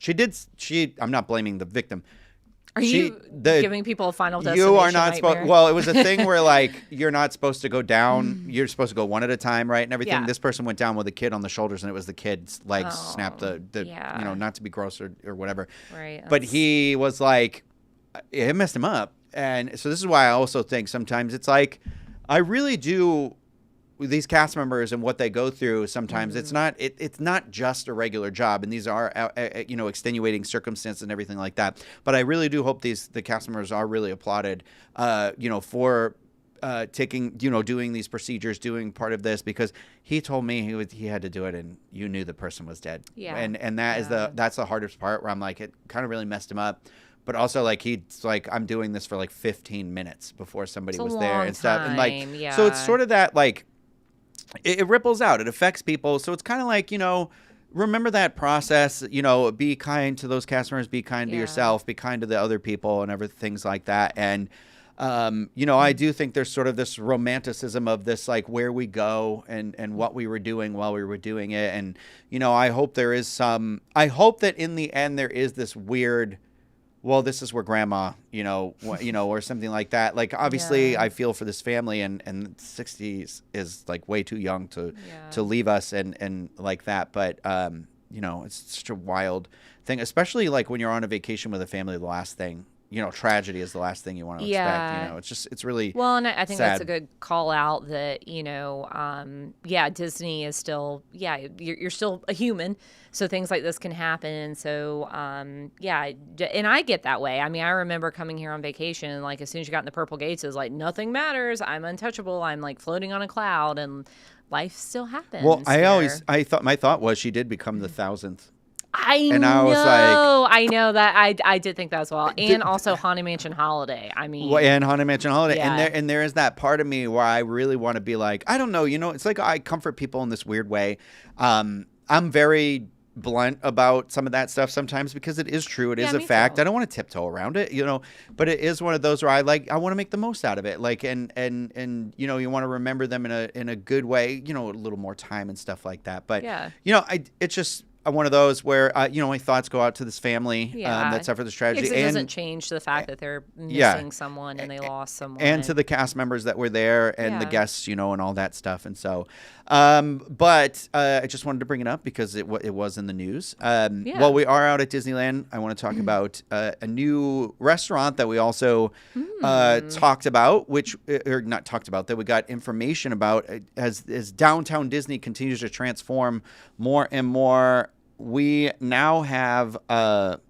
I'm not blaming the victim. Are you giving people a final destination? You are not supposed. Well, it was a thing where like you're not supposed to go down. You're supposed to go one at a time, right? And everything. Yeah. This person went down with a kid on the shoulders, and it was the kid's legs snapped. Not to be gross or whatever. Right. But he was like, it messed him up, and so this is why I also think sometimes it's like, I really do. These cast members and what they go through, sometimes it's not just a regular job, and these are extenuating circumstances and everything like that. But I really do hope the cast members are really applauded, for doing these procedures, doing part of this, because he told me he had to do it, and you knew the person was dead. Yeah. And that's the hardest part, where I'm like, it kind of really messed him up. But also, like, he's like, I'm doing this for like 15 minutes before somebody was there and stuff. And like, so it's sort of that, like, it ripples out. It affects people. So it's kind of like, remember that process, be kind to those customers, be kind to yourself, be kind to the other people and things like that. And, I do think there's sort of this romanticism of this, like, where we go and what we were doing while we were doing it. And, I hope that in the end there is this weird, well, this is where grandma, or something like that. Like, obviously, I feel for this family, and 60s is like way too young to leave us and like that. But, it's such a wild thing, especially like when you're on a vacation with a family. The last thing, tragedy is the last thing you want to expect. It's really well, and I think sad. That's a good call out that, Disney is still, you're still a human. So things like this can happen. So, and I get that way. I mean, I remember coming here on vacation, like as soon as you got in the purple gates, it was like, nothing matters. I'm untouchable. I'm like floating on a cloud, and life still happens. Well, I thought my thought was she did become the 1,000th. I know that I did think that as well, and also Haunted Mansion Holiday. I mean, and Haunted Mansion Holiday, and there is that part of me where I really want to be like, I don't know, it's like I comfort people in this weird way. I'm very blunt about some of that stuff sometimes because it is true. It is a fact. Too. I don't want to tiptoe around it, but it is one of those where I want to make the most out of it. Like, and you want to remember them in a good way, a little more time and stuff like that. But, it's just one of those where, my thoughts go out to this family that suffered this tragedy. It doesn't change the fact that they're missing someone and they lost someone. And to the cast members that were there and the guests, and all that stuff. And so, but I just wanted to bring it up because it was in the news. While we are out at Disneyland, I want to talk about a new restaurant that we also talked about, that we got information about as Downtown Disney continues to transform more and more. We now have Gordon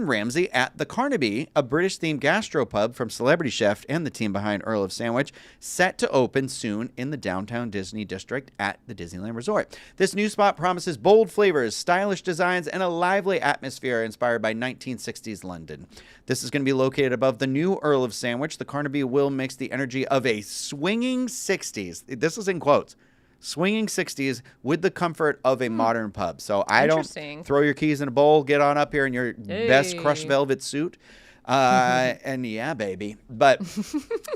Ramsay at the Carnaby, a British-themed gastropub from celebrity chef and the team behind Earl of Sandwich, set to open soon in the downtown Disney district at the Disneyland Resort. This new spot promises bold flavors, stylish designs, and a lively atmosphere inspired by 1960s London. This is going to be located above the new Earl of Sandwich. The Carnaby will mix the energy of a swinging 60s. This is in quotes. Swinging 60s with the comfort of a modern pub. So I don't throw your keys in a bowl, get on up here in your best crushed velvet suit. And yeah, baby. But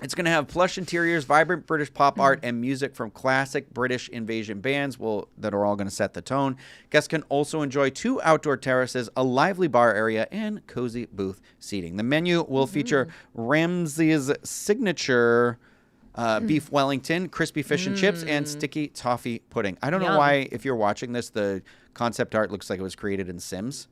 it's going to have plush interiors, vibrant British pop art, and music from classic British invasion bands that are all going to set the tone. Guests can also enjoy 2 outdoor terraces, a lively bar area, and cozy booth seating. The menu will feature Ramsay's signature beef Wellington, crispy fish and chips, and sticky toffee pudding. I don't know why, if you're watching this, the concept art looks like it was created in Sims.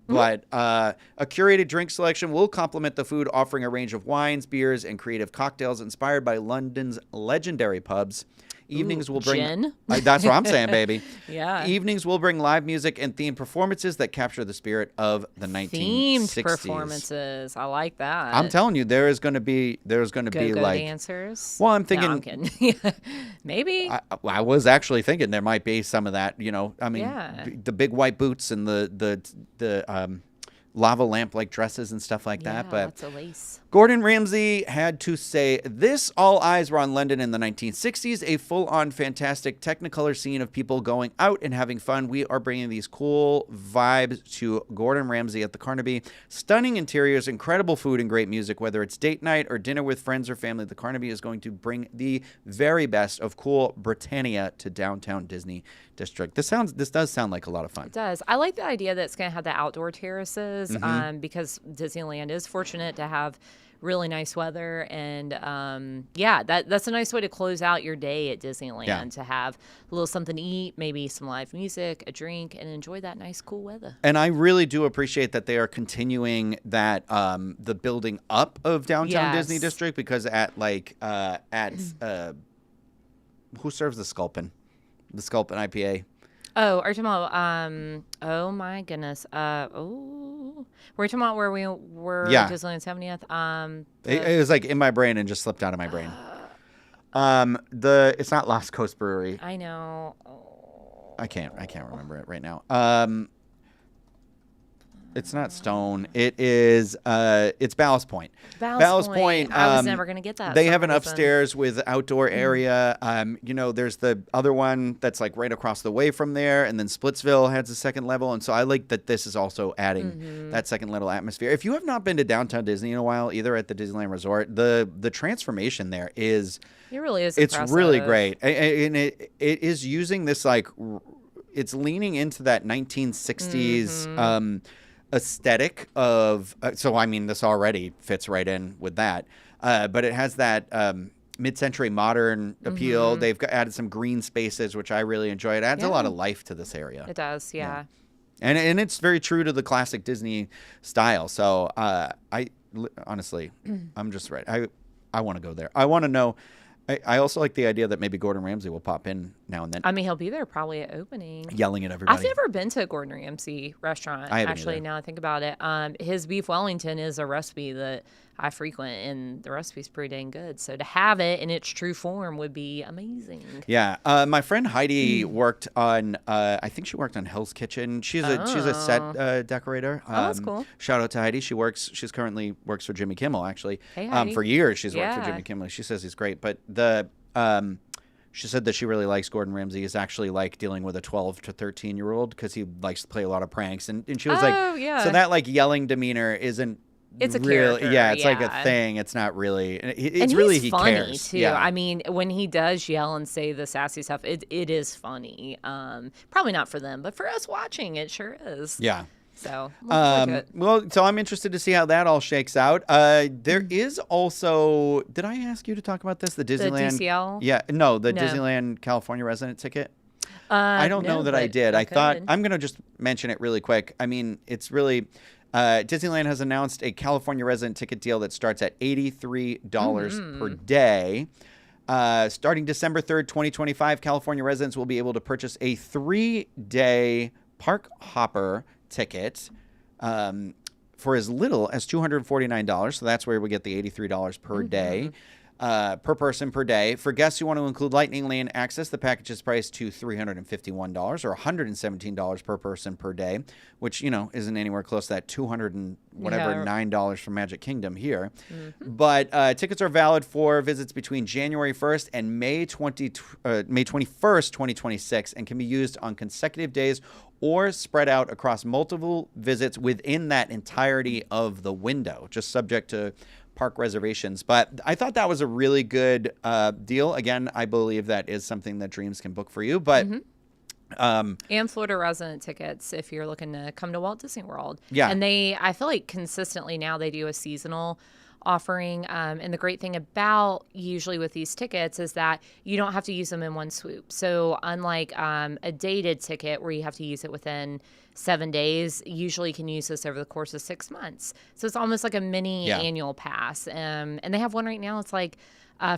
But a curated drink selection will complement the food, offering a range of wines, beers, and creative cocktails inspired by London's legendary pubs. Evenings will bring. Gin? That's what I'm saying, baby. Yeah. Evenings will bring live music and themed performances that capture the spirit of the 1960s. Themed performances. I like that. I'm telling you, there's going to be like dancers. Well, I'm thinking. No, I'm kidding. Maybe. I was actually thinking there might be some of that. I mean, the big white boots and the lava lamp like dresses and stuff like that. But lots of lace. Gordon Ramsay had to say this: all eyes were on London in the 1960s, a full-on fantastic Technicolor scene of people going out and having fun. We are bringing these cool vibes to Gordon Ramsay at the Carnaby. Stunning interiors, incredible food, and great music. Whether it's date night or dinner with friends or family, the Carnaby is going to bring the very best of cool Britannia to downtown Disney District. This does sound like a lot of fun. It does. I like the idea that it's going to have the outdoor terraces because Disneyland is fortunate to have really nice weather, and that's a nice way to close out your day at Disneyland, to have a little something to eat, maybe some live music, a drink, and enjoy that nice cool weather. And I really do appreciate that they are continuing that the building up of downtown Disney District, because who serves the Sculpin? The Sculpin IPA. Oh, are you talking about, oh my goodness. Were you talking about where we were at Disneyland 70th? It was like in my brain and just slipped out of my brain. It's not Lost Coast Brewery. I know. I can't remember it right now. It's not Stone. It is. It's Ballast Point. Ballast Point. I was never gonna get that. They have an upstairs with outdoor area. There's the other one that's like right across the way from there, and then Splitsville has a second level. And so I like that this is also adding that second level atmosphere. If you have not been to downtown Disney in a while, either at the Disneyland Resort, the transformation there is. It really is. It's impressive. really great, and it is using this like. It's leaning into that 1960s. Aesthetic of so I mean this already fits right in with that, but it has that mid-century modern appeal. They've added some green spaces, which I really enjoy. It adds a lot of life to this area. It does, yeah. And it's very true to the classic Disney style. So honestly, I'm just ready. I want to go there. I want to know. I also like the idea that maybe Gordon Ramsay will pop in now and then. I mean, he'll be there probably at opening. Yelling at everybody. I've never been to a Gordon Ramsay restaurant, actually, now I think about it. His beef Wellington is a recipe that I frequent, and the recipe's pretty dang good. So to have it in its true form would be amazing. Yeah. My friend Heidi worked on, I think she worked on Hell's Kitchen. She's a set decorator. That's cool. Shout out to Heidi. She's currently works for Jimmy Kimmel, actually. Hey, Heidi. For years she's worked for Jimmy Kimmel. She says he's great. But she said that she really likes Gordon Ramsay. Is actually like dealing with a 12 to 13-year-old because he likes to play a lot of pranks. And she was so that like yelling demeanor isn't. It's a real, character. Yeah, it's like a thing. It's not really. It's and really he's he funny cares. too. Yeah. I mean, when he does yell and say the sassy stuff, it is funny. Probably not for them, but for us watching, it sure is. Yeah. So, so I'm interested to see how that all shakes out. There is also. Did I ask you to talk about this? The Disneyland. The DCL? Yeah. No, the Disneyland California resident ticket. I don't know that I did. I thought I'm going to just mention it really quick. I mean, it's really. Disneyland has announced a California resident ticket deal that starts at $83 per day. Starting December 3rd, 2025, California residents will be able to purchase a 3-day park hopper ticket for as little as $249. So that's where we get the $83 per day. Per person per day. For guests who want to include Lightning Lane access, the package is priced to $351 or $117 per person per day, which, isn't anywhere close to that $9 from Magic Kingdom here. But tickets are valid for visits between January 1st and May 21st, 2026, and can be used on consecutive days or spread out across multiple visits within that entirety of the window, just subject to park reservations. But I thought that was a really good deal. Again, I believe that is something that Dreams can book for you. But and Florida resident tickets if you're looking to come to Walt Disney World. Yeah. And I feel like consistently now they do a seasonal offering. And the great thing about usually with these tickets is that you don't have to use them in one swoop. So unlike a dated ticket where you have to use it within 7 days, usually you can use this over the course of 6 months. So it's almost like a mini annual pass. And they have one right now. It's like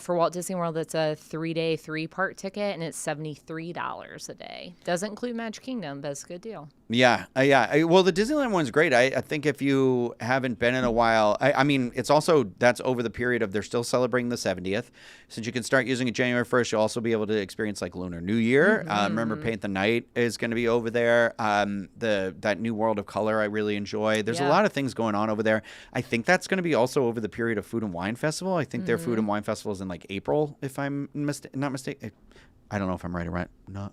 For Walt Disney World, it's a 3-day, 3-part ticket, and it's $73 a day. Doesn't include Magic Kingdom, but it's a good deal. Yeah. Well, the Disneyland one's great. I think if you haven't been in a while, I mean, it's also, that's over the period of, they're still celebrating the 70th. Since you can start using it January 1st, you'll also be able to experience like Lunar New Year. Remember, Paint the Night is going to be over there. That new World of Color I really enjoy. There's a lot of things going on over there. I think that's going to be also over the period of Food and Wine Festival. I think their Food and Wine Festival is in like April, if I'm not mistaken. I don't know if I'm right or right. No.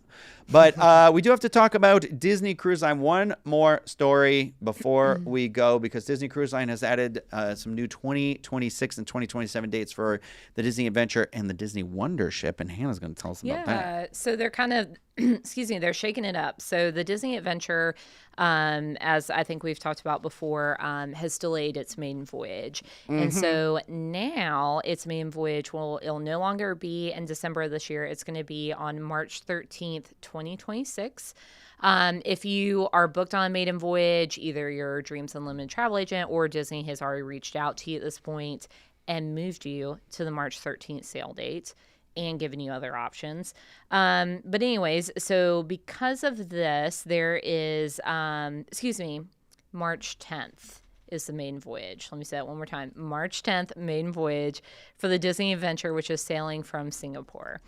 But we do have to talk about Disney Cruise Line. One more story before we go, because Disney Cruise Line has added some new 2026 and 2027 dates for the Disney Adventure and the Disney Wonder Ship. And Hannah's going to tell us about that. Yeah. So they're kind of, they're shaking it up. So the Disney Adventure, as I think we've talked about before, has delayed its maiden voyage. And so now its maiden voyage it'll no longer be in December of this year. It's going to be on March 13th, 2026. If you are booked on a maiden voyage, either your Dreams Unlimited travel agent or Disney has already reached out to you at this point and moved you to the March 13th sail date and given you other options. But anyways, so because of this, there is, March 10th is the maiden voyage. Let me say that one more time. March 10th, maiden voyage for the Disney Adventure, which is sailing from Singapore.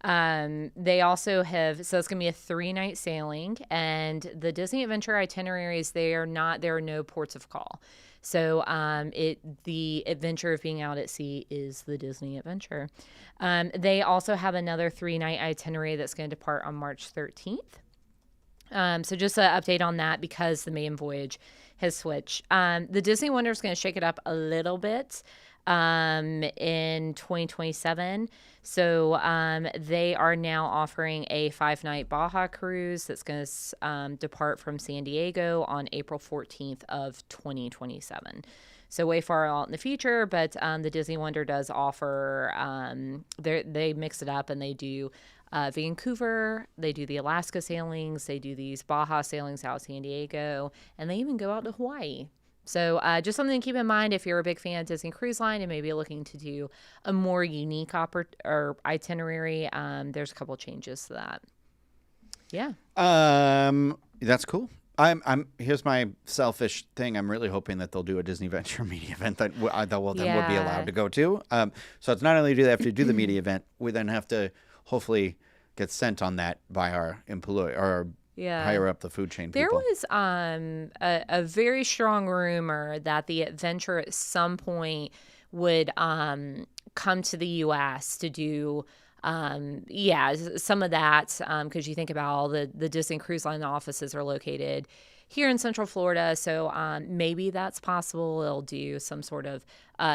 They also have, so it's going to be a 3-night sailing, and the Disney Adventure itineraries, there are no ports of call. So the adventure of being out at sea is the Disney Adventure. They also have another 3-night itinerary that's going to depart on March 13th. So just an update on that, because the maiden voyage has switched. The Disney Wonder is going to shake it up a little bit in 2027. So they are now offering a 5-night Baja cruise that's going to depart from San Diego on April 14th of 2027. So way far out in the future, but the Disney Wonder does offer, they mix it up and they do Vancouver, they do the Alaska sailings, they do these Baja sailings out of San Diego, and they even go out to Hawaii. So just something to keep in mind if you're a big fan of Disney Cruise Line and maybe looking to do a more unique itinerary. There's a couple changes to that. Yeah. That's cool. Here's my selfish thing. I'm really hoping that they'll do a Disney Venture media event that we'll be allowed to go to. So it's not only do they have to do the media event, we then have to hopefully get sent on that by our employee or higher up the food chain people. There was a very strong rumor that the adventure at some point would come to the U.S. to do some of that, because you think about all the Disney Cruise Line offices are located here in Central Florida. So maybe that's possible. They'll do some sort of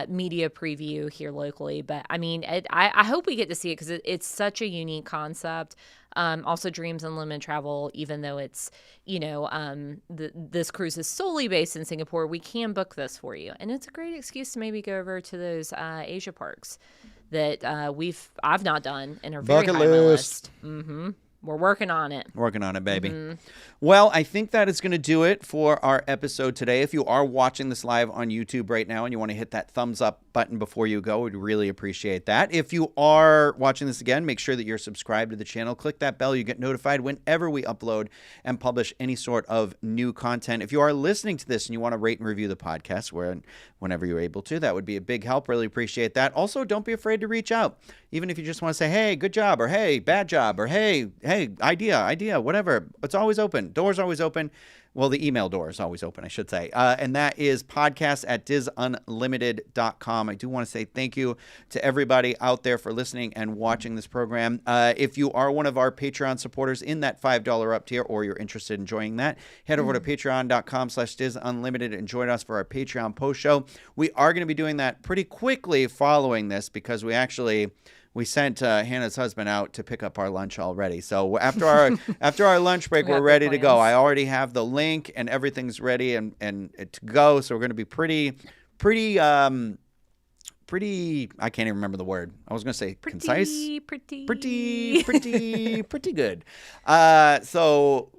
media preview here locally. But I mean, I hope we get to see it, because it's such a unique concept. Also, Dreams Unlimited Travel, even though it's, this cruise is solely based in Singapore, we can book this for you. And it's a great excuse to maybe go over to those Asia parks that I've not done and are very high on my list. We're working on it. Working on it, baby. Well, I think that is going to do it for our episode today. If you are watching this live on YouTube right now and you want to hit that thumbs up button before you go, we'd really appreciate that. If you are watching this again, make sure that you're subscribed to the channel. Click that bell. You get notified whenever we upload and publish any sort of new content. If you are listening to this and you want to rate and review the podcast whenever you're able to, that would be a big help. Really appreciate that. Also, don't be afraid to reach out. Even if you just want to say, hey, good job, or hey, bad job, or hey, idea, whatever. It's always open. Door's always open. Well, the email door is always open, I should say. And that is podcast@disunlimited.com. I do want to say thank you to everybody out there for listening and watching this program. If you are one of our Patreon supporters in that $5 up tier, or you're interested in enjoying that, head over to patreon.com/disunlimited and join us for our Patreon post show. We are going to be doing that pretty quickly following this, because we sent Hannah's husband out to pick up our lunch already. So after our lunch break, we're ready to go. I already have the link and everything's ready and to go. So we're going to be pretty. I can't even remember the word. I was going to say concise. Pretty good. So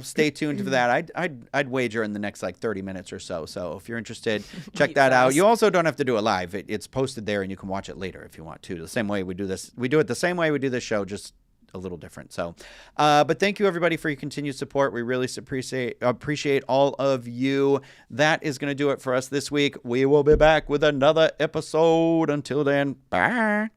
stay tuned for that. I'd wager in the next like 30 minutes or so. So if you're interested, check that out. You also don't have to do it live. It's posted there, and you can watch it later if you want to. The same way we do this. We do it the same way we do this show, just a little different. So, but thank you everybody for your continued support. We really appreciate all of you. That is going to do it for us this week. We will be back with another episode. Until then, bye.